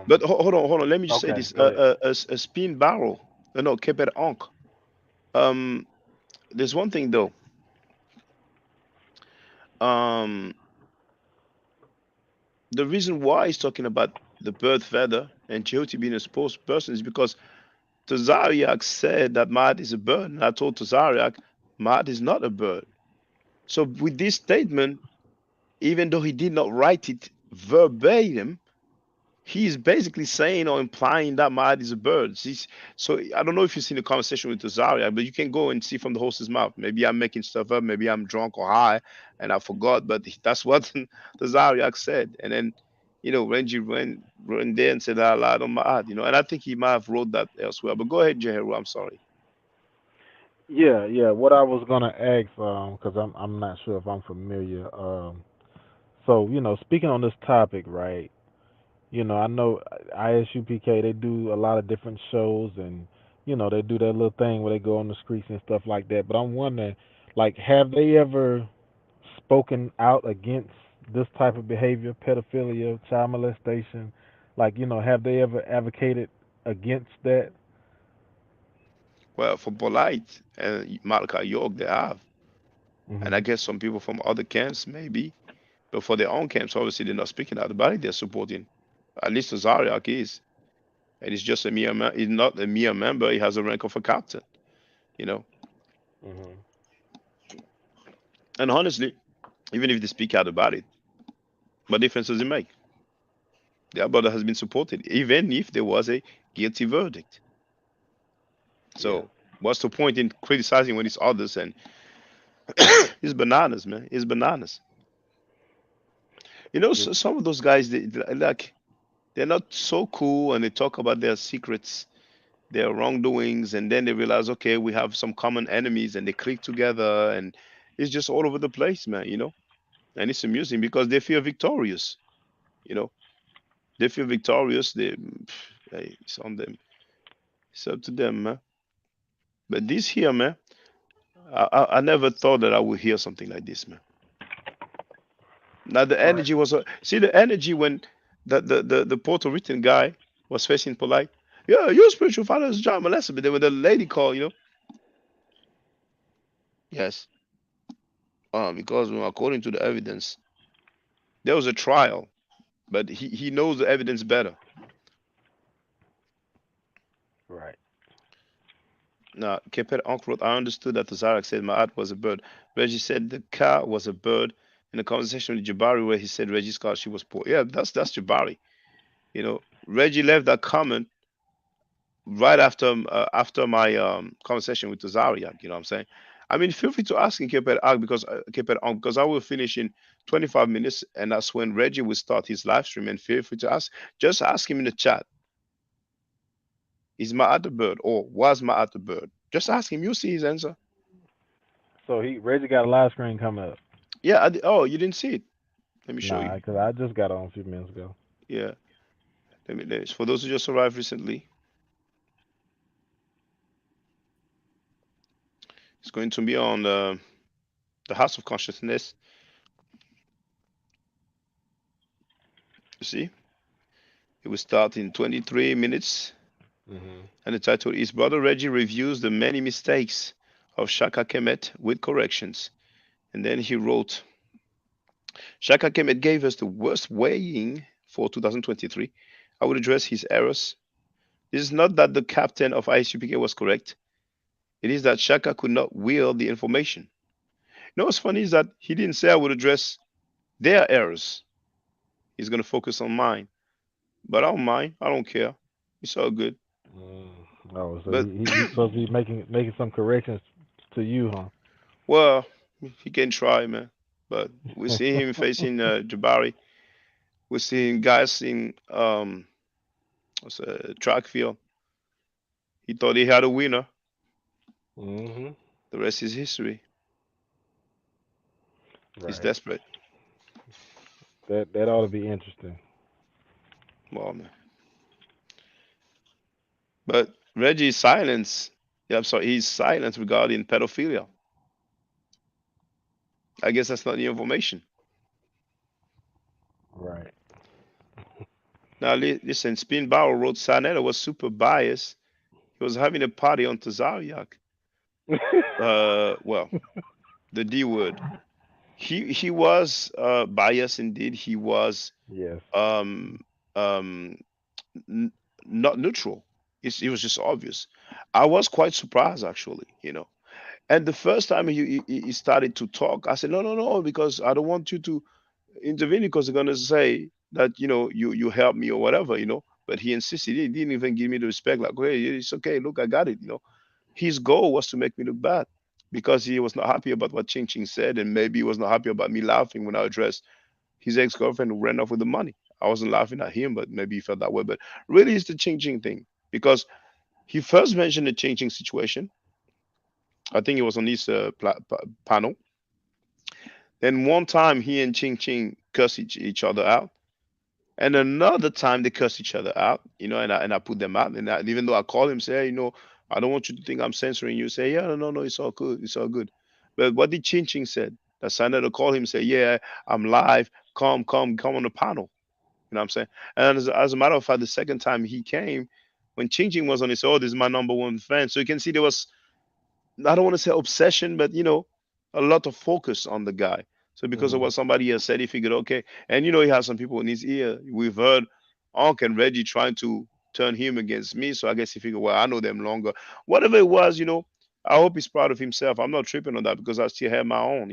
But hold on. Let me just say Okay, this: go ahead. a Spin Barrel, no, Keper Ank. Um, there's one thing though. Um, the reason why he's talking about the bird feather and Jehoti being a spokesperson is because Tazariak said that Mad is a bird, and I told Tazariak Mad is not a bird. So with this statement, even though he did not write it verbatim, he's basically saying or implying that Mad is a bird. So I don't know if you've seen the conversation with Tazariak, but you can go and see from the horse's mouth. Maybe I'm making stuff up, maybe I'm drunk or high and I forgot, but that's what Tazariak said. And then, Renji ran there and said, I lied on Mad, and I think he might have wrote that elsewhere. But go ahead, Jeheru, I'm sorry. Yeah. What I was gonna ask, because I'm not sure if I'm familiar. So speaking on this topic, right? I know ISUPK, they do a lot of different shows, and they do that little thing where they go on the streets and stuff like that. But I'm wondering, like, have they ever spoken out against this type of behavior, pedophilia, child molestation? Like, have they ever advocated against that? Well, for Polite and Malachi York, they have. And I Hmm. guess some people from other camps, maybe. But for their own camps, obviously, they're not speaking out about it. They're supporting. At least Zariak is. And he's just he's not a mere member. He has a rank of a captain, you know. Hmm. And honestly, even if they speak out about it, what difference does it make? Their brother has been supported, even if there was a guilty verdict. Yeah. So what's the point in criticizing when it's others? And it's bananas, man. It's bananas. Yeah. Some of those guys, they're not so cool, and they talk about their secrets, their wrongdoings, and then they realize, okay, we have some common enemies, and they click together, and it's just all over the place, man. And it's amusing because they feel victorious. You know, they feel victorious. Hey, it's on them. It's up to them, man. But this here, man, I never thought that I would hear something like this, man. Now the Right. energy was see the energy when the Puerto Rican guy was facing polite. Yeah, your spiritual father is John Molester. But then when the lady called, yes, because according to the evidence, there was a trial, but he knows the evidence better. Right. Now, Kepet Onk wrote, I understood that Tazarak said Ma'at was a bird. Reggie said the car was a bird. In the conversation with Jabari, where he said Reggie's car, she was poor. Yeah, that's Jabari. Reggie left that comment right after my conversation with Tazariak. You know what I'm saying? I mean, feel free to ask in Kepet Onk because I will finish in 25 minutes, and that's when Reggie will start his live stream. And feel free to ask. Just ask him in the chat. Is Ma'at the bird or was Ma'at the bird? Just ask him. You'll see his answer. So Reggie got a live screen coming up. Yeah. Oh, you didn't see it. Let me show Nah, you. because I just got on a few minutes ago. Yeah. For those who just arrived recently, it's going to be on the House of Consciousness. You see? It will start in 23 minutes. And the title is Brother Reggie Reviews the Many Mistakes of Shaka Kemet with Corrections. And then he wrote, Shaka Kemet gave us the worst weighing for 2023. I would address his errors. This is not that the captain of ISUPK was correct. It is that Shaka could not wield the information. You know what's funny is that he didn't say I would address their errors. He's going to focus on mine. But I don't mind. I don't care. It's all good. Oh, so But he's supposed to be making some corrections to you, huh? well, he can try, man. But we see him facing Jabari. We see him guys in track field. He thought he had a winner. The rest is history. Right. He's desperate. That ought to be interesting. Well, man. But Reggie's silence. Yeah, I'm sorry. He's silent regarding pedophilia. I guess that's not the information. Right. Now, listen, Spin Barrel wrote Sarnetta was super biased. He was having a party on Tazariak. Well, the D word. He was biased indeed. He was yes. Not neutral. It was just obvious. I was quite surprised actually, And the first time he started to talk, I said, no, because I don't want you to intervene because they're gonna say that you help me or whatever. But he insisted. He didn't even give me the respect. Like, hey, it's okay. Look, I got it. His goal was to make me look bad because he was not happy about what Ching Ching said, and maybe he was not happy about me laughing when I addressed his ex-girlfriend who ran off with the money. I wasn't laughing at him, but maybe he felt that way. But really, it's the Ching Ching thing because he first mentioned the Ching Ching situation. I think it was on his panel. Then one time he and Ching Ching cussed each other out. And another time they cussed each other out, and I put them out. And even though I call him, say, hey, I don't want you to think I'm censoring you. Say, yeah, no, it's all good. It's all good. But what did Ching Ching said? That Senator called him, say, yeah, I'm live. Come on the panel. You know what I'm saying? And as a matter of fact, the second time he came, when Ching Ching was on his, this is my number one fan. So you can see there was, I don't want to say obsession, but, a lot of focus on the guy. So because of what somebody has said, he figured, okay. And, he has some people in his ear. We've heard Onk and Reggie trying to turn him against me. So I guess he figured, well, I know them longer. Whatever it was, I hope he's proud of himself. I'm not tripping on that because I still have my own,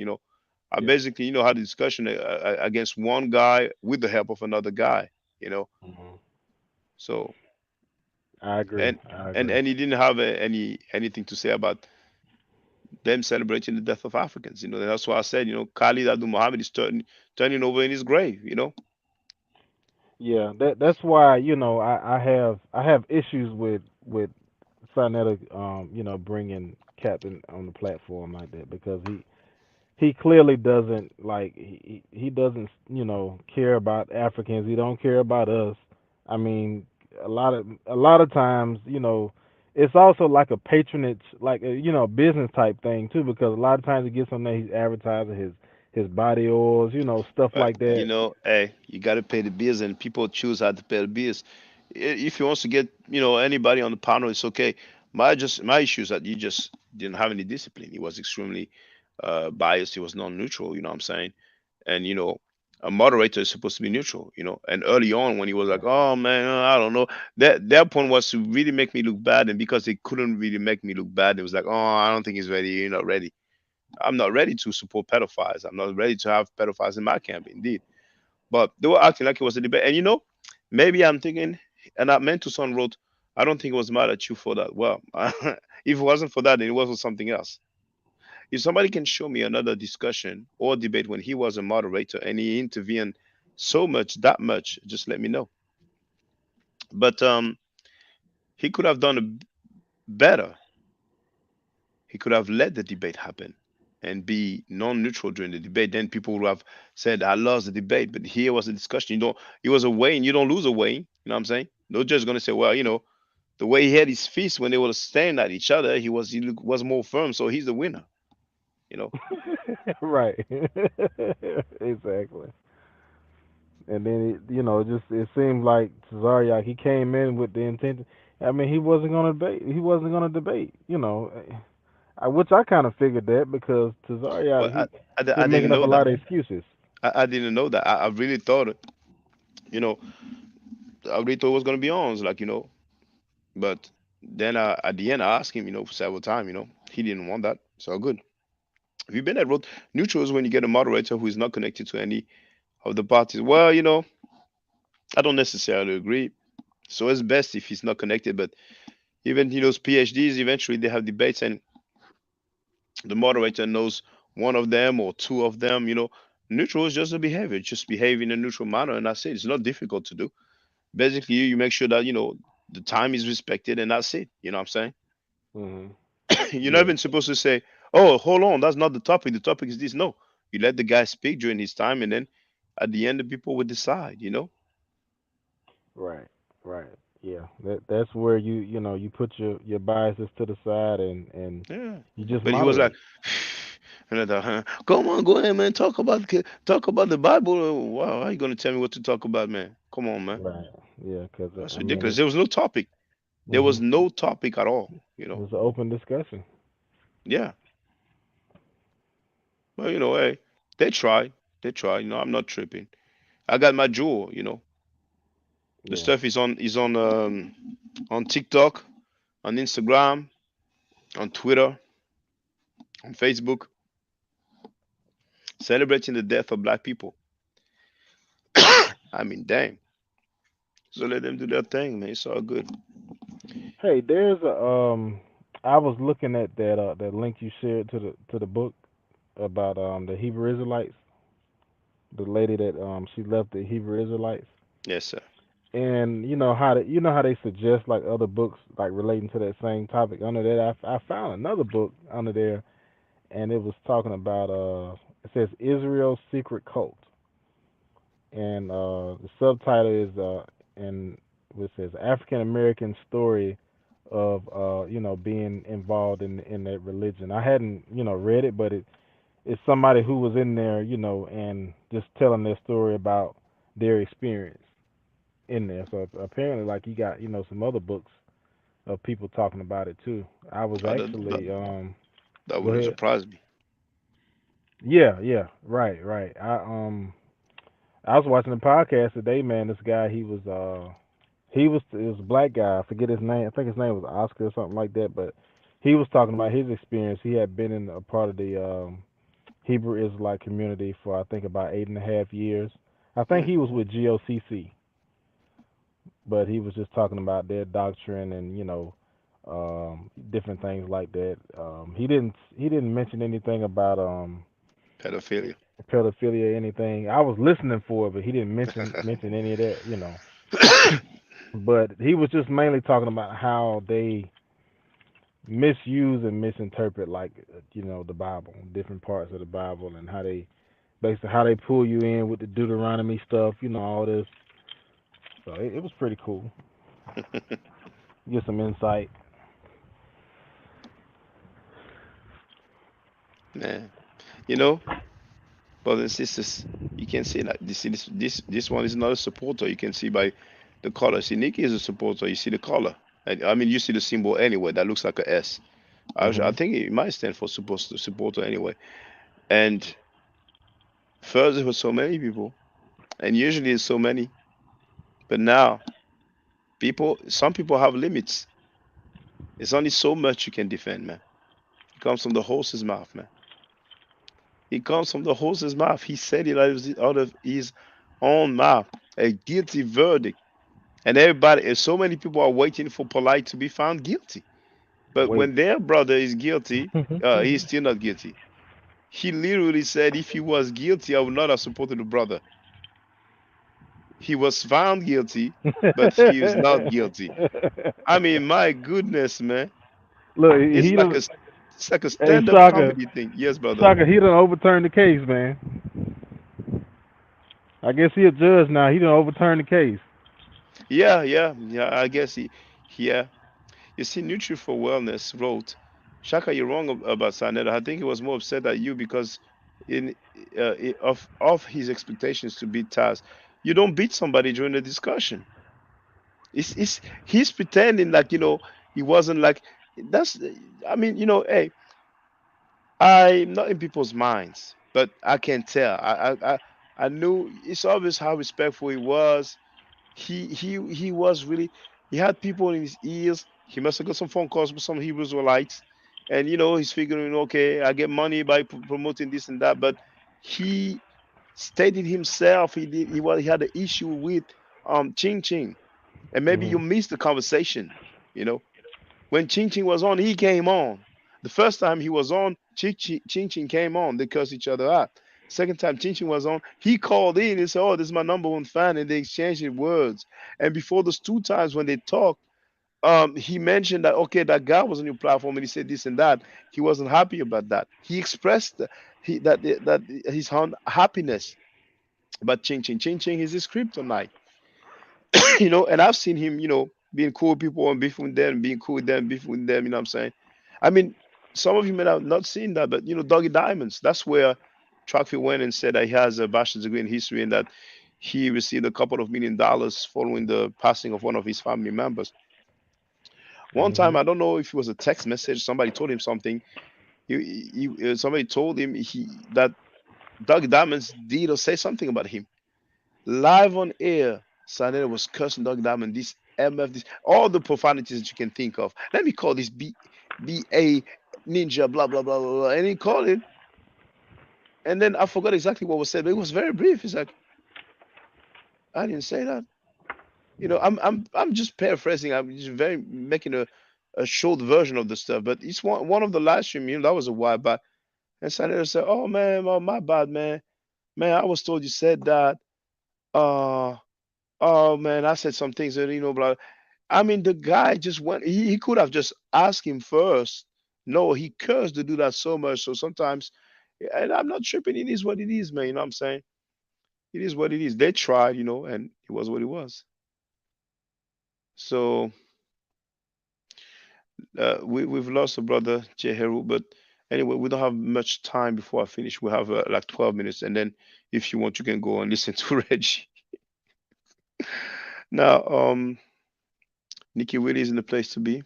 I basically, had a discussion against one guy with the help of another guy, So I agree. And he didn't have anything to say about them celebrating the death of Africans. That's why I said, Khalid Abdul Muhammad is turning over in his grave. Yeah, that's why I have issues with Sarnetta, bringing Captain on the platform like that because he clearly doesn't he doesn't care about Africans. He don't care about us. I mean, a lot of times, it's also like a patronage, like a business type thing too, because a lot of times he gets on there, he's advertising his body oils, stuff But like that. hey, you got to pay the bills, and people choose how to pay the bills. If he wants to get, anybody on the panel, it's okay. My issue is that you just didn't have any discipline. He was extremely biased. He was non-neutral. You know what I'm saying? And a moderator is supposed to be neutral. And early on, when he was like, "Oh man, I don't know," that point was to really make me look bad, and because they couldn't really make me look bad, it was like, "Oh, I don't think he's ready. You're not ready." I'm not ready to support pedophiles. I'm not ready to have pedophiles in my camp, indeed. But they were acting like it was a debate. And maybe I'm thinking, and I meant to son wrote, I don't think it was mad at you for that. Well, if it wasn't for that, then it was for something else. If somebody can show me another discussion or debate when he was a moderator and he intervened so much, that much, just let me know. But he could have done better. He could have let the debate happen and be non-neutral during the debate. Then people would have said, "I lost the debate," but here was a discussion. It was a weighing. You don't lose a weighing. You know what I'm saying? No judge is gonna say, "Well, the way he had his fist when they were staring at each other, he was more firm, so he's the winner." You know. Right. Exactly. And then it seemed like Tazariak, he came in with the intention. I mean, he wasn't gonna debate. He wasn't gonna debate. Which I kind of figured that because Well, Tazariak, I he's didn't making up a know that. lot of excuses. I didn't know that. I really thought it. You know, I really thought it was gonna be on. Like but then at the end, I asked him. Several times. He didn't want that. So good. Have you been at road neutrals when you get a moderator who is not connected to any of the parties? Well, I don't necessarily agree. So it's best if he's not connected. But even those PhDs, eventually they have debates, and the moderator knows one of them or two of them. Neutral is just a behavior. Just behave in a neutral manner, and that's it. It's not difficult to do. Basically, you make sure that the time is respected, and that's it. You know what I'm saying? Hmm. You're not even supposed to say, "Oh, hold on, that's not the topic. The topic is this." No, you let the guy speak during his time, and then at the end, the people will decide. Right. Right. Yeah. That's where you put your biases to the side and Yeah. you just But he was like, moderate. and I thought, "Come on, go ahead, man. Talk about the Bible. Wow, how are you gonna tell me what to talk about, man? Come on, man. Right. Yeah. Because That's I mean, ridiculous. There was no topic. There was it no topic at all. was an open discussion. Yeah. Well, hey, they tried. They tried. I'm not tripping. I got my jewel. The Yeah. stuff is on TikTok, on Instagram, on Twitter, on Facebook, celebrating the death of black people. I mean, dang. So let them do their thing, man. It's all good. Hey, there's a I was looking at that link you shared to the book about the Hebrew Israelites, the lady that she left the Hebrew Israelites, Yes, sir. and you know how they suggest like other books like relating to that same topic. Under that, I found another book under there, and it was talking about it says Israel's secret cult, and the subtitle is and it says African American story of being involved in that religion. I hadn't read it, but it's somebody who was in there, and just telling their story about their experience in there. So apparently, like you got some other books of people talking about it too. I was Oh, that, that, actually that go wouldn't ahead. surprise me. Yeah, right, right. I was watching a podcast today, man. This guy, it was a black guy. I forget his name. I think his name was Oscar or something like that. But he was talking about his experience. He had been in a part of the Hebrew Israelite community for I think about 8.5 years. I think Hmm. he was with GOCC, but he was just talking about their doctrine and different things like that. He didn't mention anything about Pedophilia. pedophilia or anything. I was listening for it, but he didn't mention any of that. But he was just mainly talking about how they misuse and misinterpret, like the Bible, different parts of the Bible, and basically how they pull you in with the Deuteronomy stuff, all this. So it was pretty cool. Get some insight. Man, brothers and sisters, you can see that this one is not a supporter. You can see by the color. See, Nikki is a supporter. You see the color. I mean, you see the symbol anyway. That looks like a S. I think it might stand for supporter anyway. And first there were so many people, and usually it's so many, but now some people have limits. It's only so much you can defend, man. It comes from the horse's mouth, man. It comes from the horse's mouth. He said it out of his own mouth. A guilty verdict. And so many people are waiting for Polite to be found guilty. But when their brother is guilty, he's still not guilty. He literally said, if he was guilty, I would not have supported the brother. He was found guilty, but he is not guilty. I mean, my goodness, man. Look, it's like a stand-up comedy thing. Yes, brother. Shaka, he done overturned the case, man. I guess he a judge now. He done overturned the case. Yeah. I guess yeah. You see, Nutri for Wellness wrote, Shaka, you're wrong about Saneda. I think he was more upset at you because of his expectations to beat Taz. You don't beat somebody during the discussion. He's pretending like he wasn't like that's. I mean, hey, I'm not in people's minds, but I can tell. I knew it's obvious how respectful he was. He was really. He had people in his ears. He must have got some phone calls with some Hebrew Israelites, and he's figuring, okay, I get money by promoting this and that. But he stated himself he had an issue with Ching Ching, and maybe you missed the conversation. When Ching Ching was on, he came on. The first time he was on, Ching Ching came on. They cursed each other out. Second time Ching Ching was on, he called in and said, "Oh, this is my number one fan," and they exchanged words. And before those two times when they talked, he mentioned that that guy was on your platform and he said this and that. He wasn't happy about that. He expressed that his happiness. But Ching Ching is his kryptonite. And I've seen him, being cool with people and beefing with them, being cool with them, beefing with them, you know what I'm saying? I mean, some of you may have not seen that, but Doggy Diamonds, that's where Trackfield went and said that he has a bachelor's degree in history and that he received a couple of $1 million following the passing of one of his family members. One time, I don't know if it was a text message, somebody told him something. Somebody told him that Doggy Diamonds did or say something about him. Live on air, Saneda was cursing Doggy Diamond, this MF, this all the profanities that you can think of. Let me call this BA ninja, blah blah blah blah blah. And he called it. And then I forgot exactly what was said, but it was very brief. He's like, I didn't say that. I'm just paraphrasing. I'm just making a short version of the stuff. But it's one of the live stream, that was a while back. And Saneda said, "Oh man, my bad, man. Man, I was told you said that. Oh man, I said some things that blah." I mean, the guy just went. He could have just asked him first. No, he cursed to do that so much. So sometimes, and I'm not tripping. It is what it is, man. You know what I'm saying? It is what it is. They tried, and it was what it was. So we've lost a brother, Jeheru, but anyway, we don't have much time before I finish. We have like 12 minutes, and then if you want, you can go and listen to Reggie. Now, Nikki Willie is in the place to be.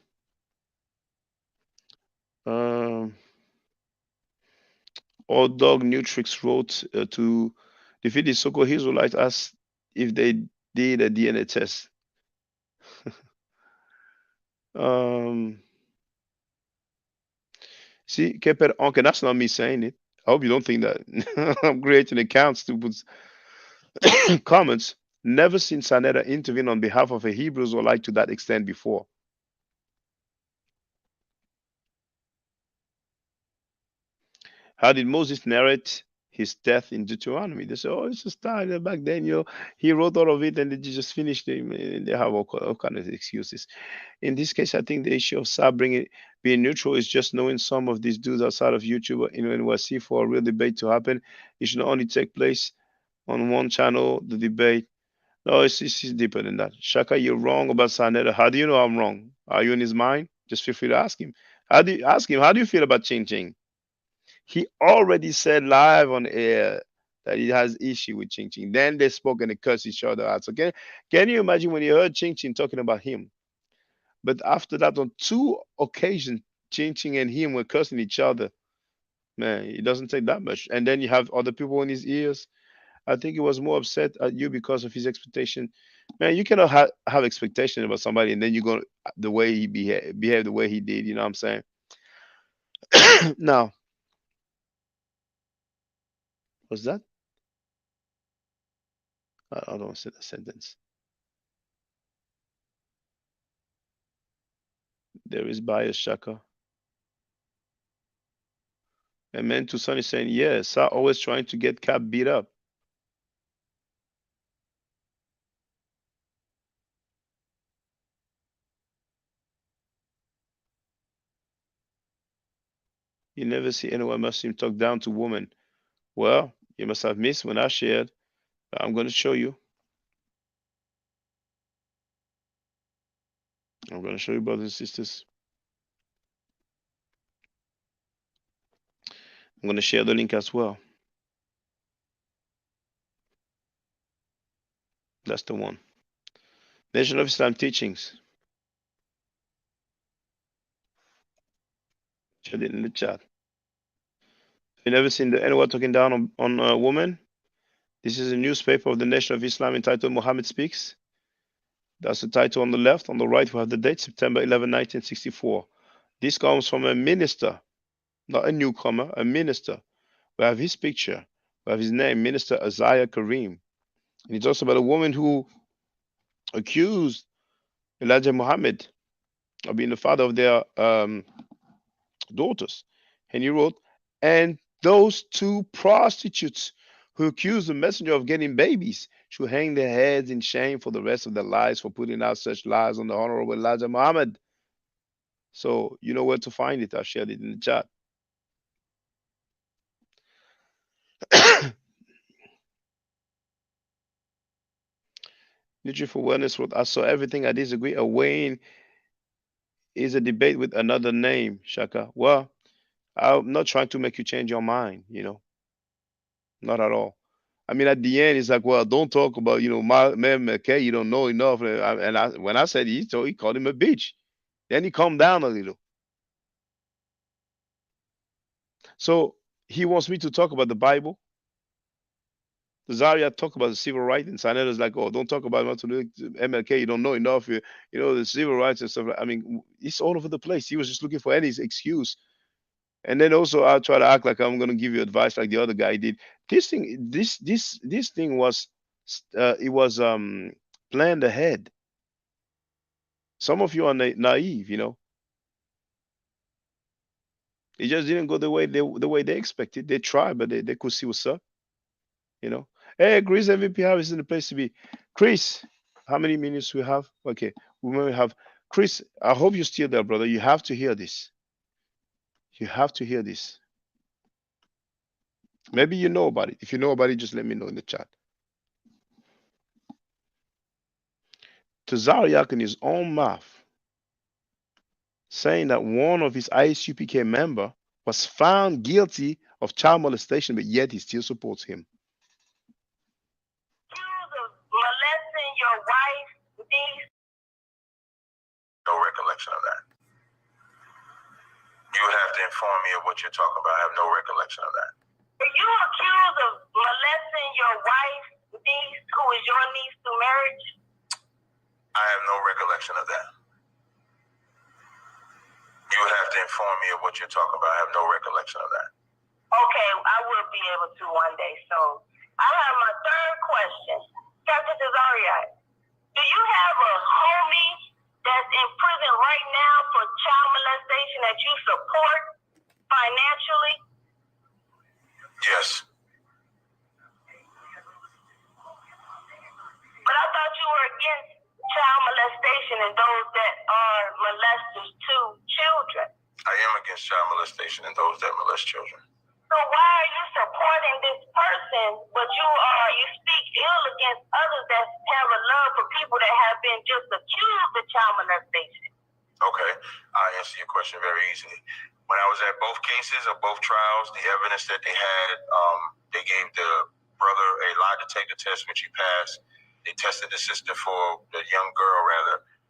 Old Dog Nutrix wrote to defeat the so-called Israelites as if they did a DNA test. See, Keper Onke, that's not me saying it. I hope you don't think that. I'm creating accounts to put comments. Never seen Saneda intervene on behalf of a Hebrew Israelite to that extent before. How did Moses narrate his death in Deuteronomy? They say, "Oh, it's just time back then, he wrote all of it and they just finished it." And they have all kinds of excuses. In this case, I think the issue of Sar being Being neutral is just knowing some of these dudes outside of YouTube, NYC, for a real debate to happen. It should only take place on one channel, the debate. No, it's deeper than that. Shaka, you're wrong about Sanetta. How do you know I'm wrong? Are you in his mind? Just feel free to ask him. How do you feel about Ching Ching? He already said live on air that he has issue with Ching Ching. Then they spoke and they cursed each other out. So can you imagine when you heard Ching Ching talking about him? But after that, on 2 occasions, Ching Ching and him were cursing each other. Man, it doesn't take that much. And then you have other people in his ears. I think he was more upset at you because of his expectation. Man, you cannot have expectation about somebody and then you go the way he behave the way he did. You know what I'm saying? Now, what's that? I don't say that sentence. There is bias, Shaka. And man, Tucson is saying, yes, I always trying to get Cap beat up. You never see anyone Muslim talk down to women. Well, you must have missed when I shared. I'm going to show you. I'm going to show you, brothers and sisters. I'm going to share the link as well. That's the one. Nation of Islam teachings. Share it in the chat. You never seen anyone talking down on a woman? This is a newspaper of the Nation of Islam entitled Muhammad Speaks. That's the title on the left. On the right, we have the date, September 11, 1964. This comes from a minister, not a newcomer, a minister. We have his picture. We have his name, Minister Isaiah Kareem. And he talks about a woman who accused Elijah Muhammad of being the father of their daughters. And he wrote, and those 2 prostitutes who accused the messenger of getting babies should hang their heads in shame for the rest of their lives for putting out such lies on the honorable Elijah Muhammad. So you know where to find it. I've shared it in the chat. Nutri for Wellness wrote, I saw everything I disagree. A weighing is a debate with another name, Shaka. Well, I'm not trying to make you change your mind, not at all. I mean, at the end, it's like, well, don't talk about, man, okay, you don't know enough. And when I said he called him a bitch. Then he calmed down a little. So he wants me to talk about the Bible. Zaria talk about the civil rights, and Sanetta's like, oh, don't talk about MLK. You don't know enough. The civil rights and stuff. I mean, it's all over the place. He was just looking for any excuse. And then also, I'll try to act like I'm going to give you advice, like the other guy did. This thing was, it was planned ahead. Some of you are naive, It just didn't go the way they expected. They tried, but they could see what's up, Hey, Chris MVP Harris is in the place to be. Chris, how many minutes we have? Okay, we may have. Chris, I hope you're still there, brother. You have to hear this. You have to hear this. Maybe you know about it. If you know about it, just let me know in the chat. Tazariak in his own mouth saying that one of his ISUPK member was found guilty of child molestation, but yet he still supports him. Molesting your wife, no recollection of that. You would have to inform me of what you're talking about. I have no recollection of that. Are you accused of molesting your wife, niece, who is your niece through marriage? I have no recollection of that. You would have to inform me of what you're talking about. I have no recollection of that. Okay, I will be able to one day. So I have my third question. Captain Tazariak, do you have a homie that's in prison right now for child molestation that you support financially? Yes. But I thought you were against child molestation and those that are molesters to children. I am against child molestation and those that molest children. So why are you supporting this person, but you speak ill against others that have a love for people that have been just accused of child molestation? Okay, I'll answer your question very easily. When I was at both cases of both trials, the evidence that they had, they gave the brother a lie detector test, which he passed. They tested the sister for the young girl,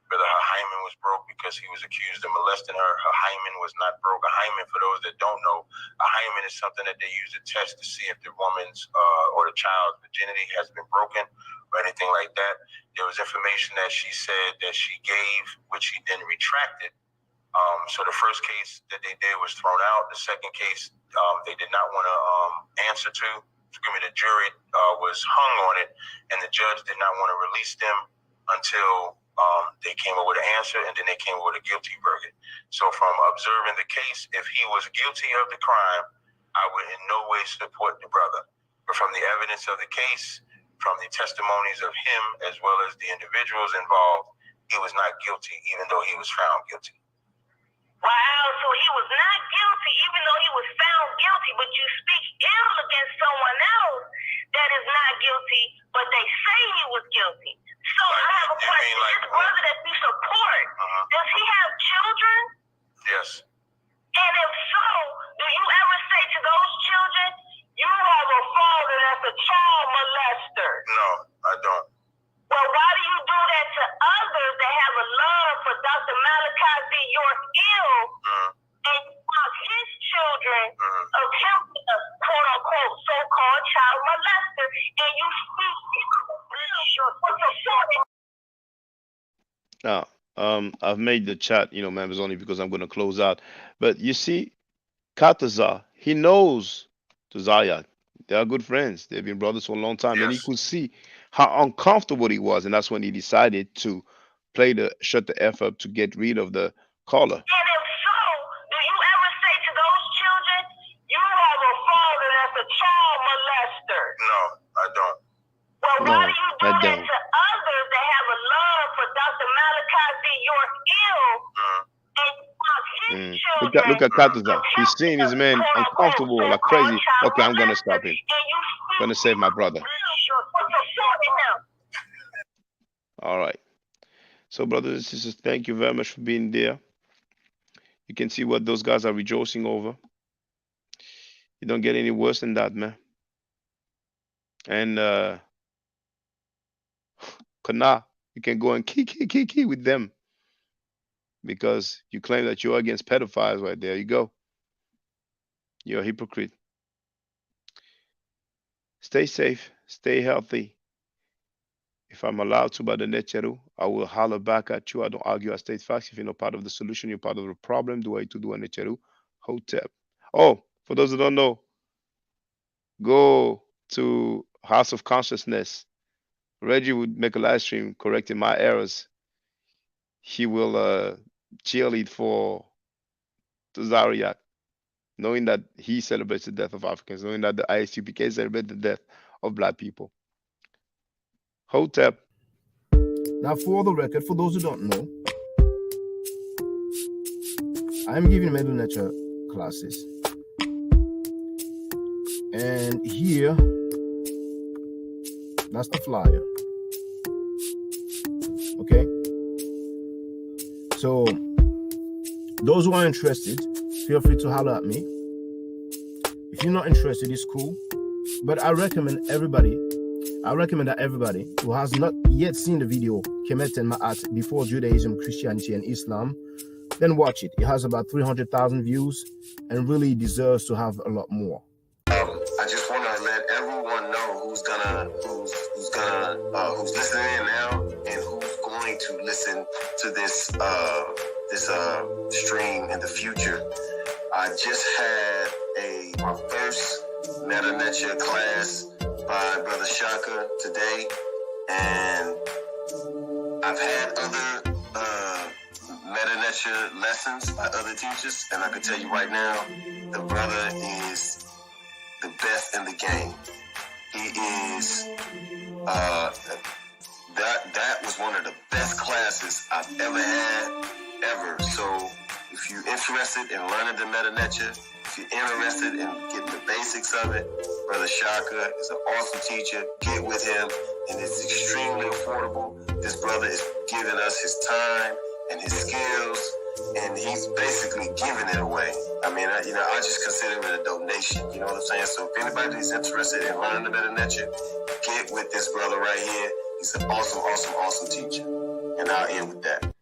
whether her hymen was broke because he was accused of molesting her. Her hymen was not broke. A hymen, for those that don't know, a hymen is something that they use to test to see if the woman's or the child's virginity has been broken or anything like that. There was information that she said that she gave, which she then retracted. So the first case that they did was thrown out. The second case, they did not want to answer to. The jury was hung on it, and the judge did not want to release them until they came up with an answer, and then they came up with a guilty verdict. So from observing the case, if he was guilty of the crime, I would in no way support the brother. But from the evidence of the case, from the testimonies of him as well as the individuals involved, he was not guilty, even though he was found guilty. Wow, so he was not guilty, even though he was found guilty, but you speak ill against someone else that is not guilty, but they say he was guilty. So I have a question. This brother that you support, does he have children? Yes. And if so, do you ever say to those children, you have a father that's a child molester? No, I don't. Well, why do you do that to others that have a love for Dr. Malachi York ill and you want his children of him a quote-unquote so-called child molester, and you speak Now, I've made the chat, members only because I'm going to close out. But you see, Katazar, he knows Tazaya. They are good friends. They've been brothers for a long time, and he could see how uncomfortable he was, and that's when he decided to shut the F up to get rid of the caller. And if so, do you ever say to those children, you have a father that's a child molester? No, I don't. Well, why do you do that to others that have a love for Dr. Malachi York ill and you want his children? Look at Katazar. He's seeing his man uncomfortable like crazy. Okay, I'm going to stop him. I'm going to save my brother. All right. So, brothers and sisters, thank you very much for being there. You can see what those guys are rejoicing over. You don't get any worse than that, man. And Kana, you can go and key with them because you claim that you're against pedophiles. Right there, you go. You're a hypocrite. Stay safe. Stay healthy. If I'm allowed to by the Necheru, I will holler back at you. I don't argue. I state facts. If you're not part of the solution, you're part of the problem. Do I to do a Necheru? Hotep. Oh, for those who don't know, go to House of Consciousness. Reggie would make a live stream correcting my errors. He will cheerlead for Tazariak, knowing that he celebrates the death of Africans, knowing that the ISUPK celebrates the death of Black people. Hotep. Now, for the record, for those who don't know, I'm giving Medu Nature classes. And here, that's the flyer. Okay? So, those who are interested, feel free to holler at me. If you're not interested, it's cool. But I recommend that everybody who has not yet seen the video, Kemet and Ma'at, Before Judaism, Christianity, and Islam, then watch it. It has about 300,000 views and really deserves to have a lot more. I just want to let everyone know who's listening in now and who's going to listen to this stream in the future. I just had my first Meta Nature class by Brother Shaka today, and I've had other Meta Nature lessons by other teachers, and I can tell you right now, the brother is the best in the game. He is that was one of the best classes I've ever had, ever. So If you're interested in learning the meta nature, if you're interested in getting the basics of it, Brother Shaka is an awesome teacher. Get with him, and it's extremely affordable. This brother is giving us his time and his skills, and he's basically giving it away. I mean, I just consider it a donation. You know what I'm saying? So if anybody is interested in learning the meta nature, get with this brother right here. He's an awesome, awesome, awesome teacher. And I'll end with that.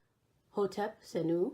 Hotep Senu.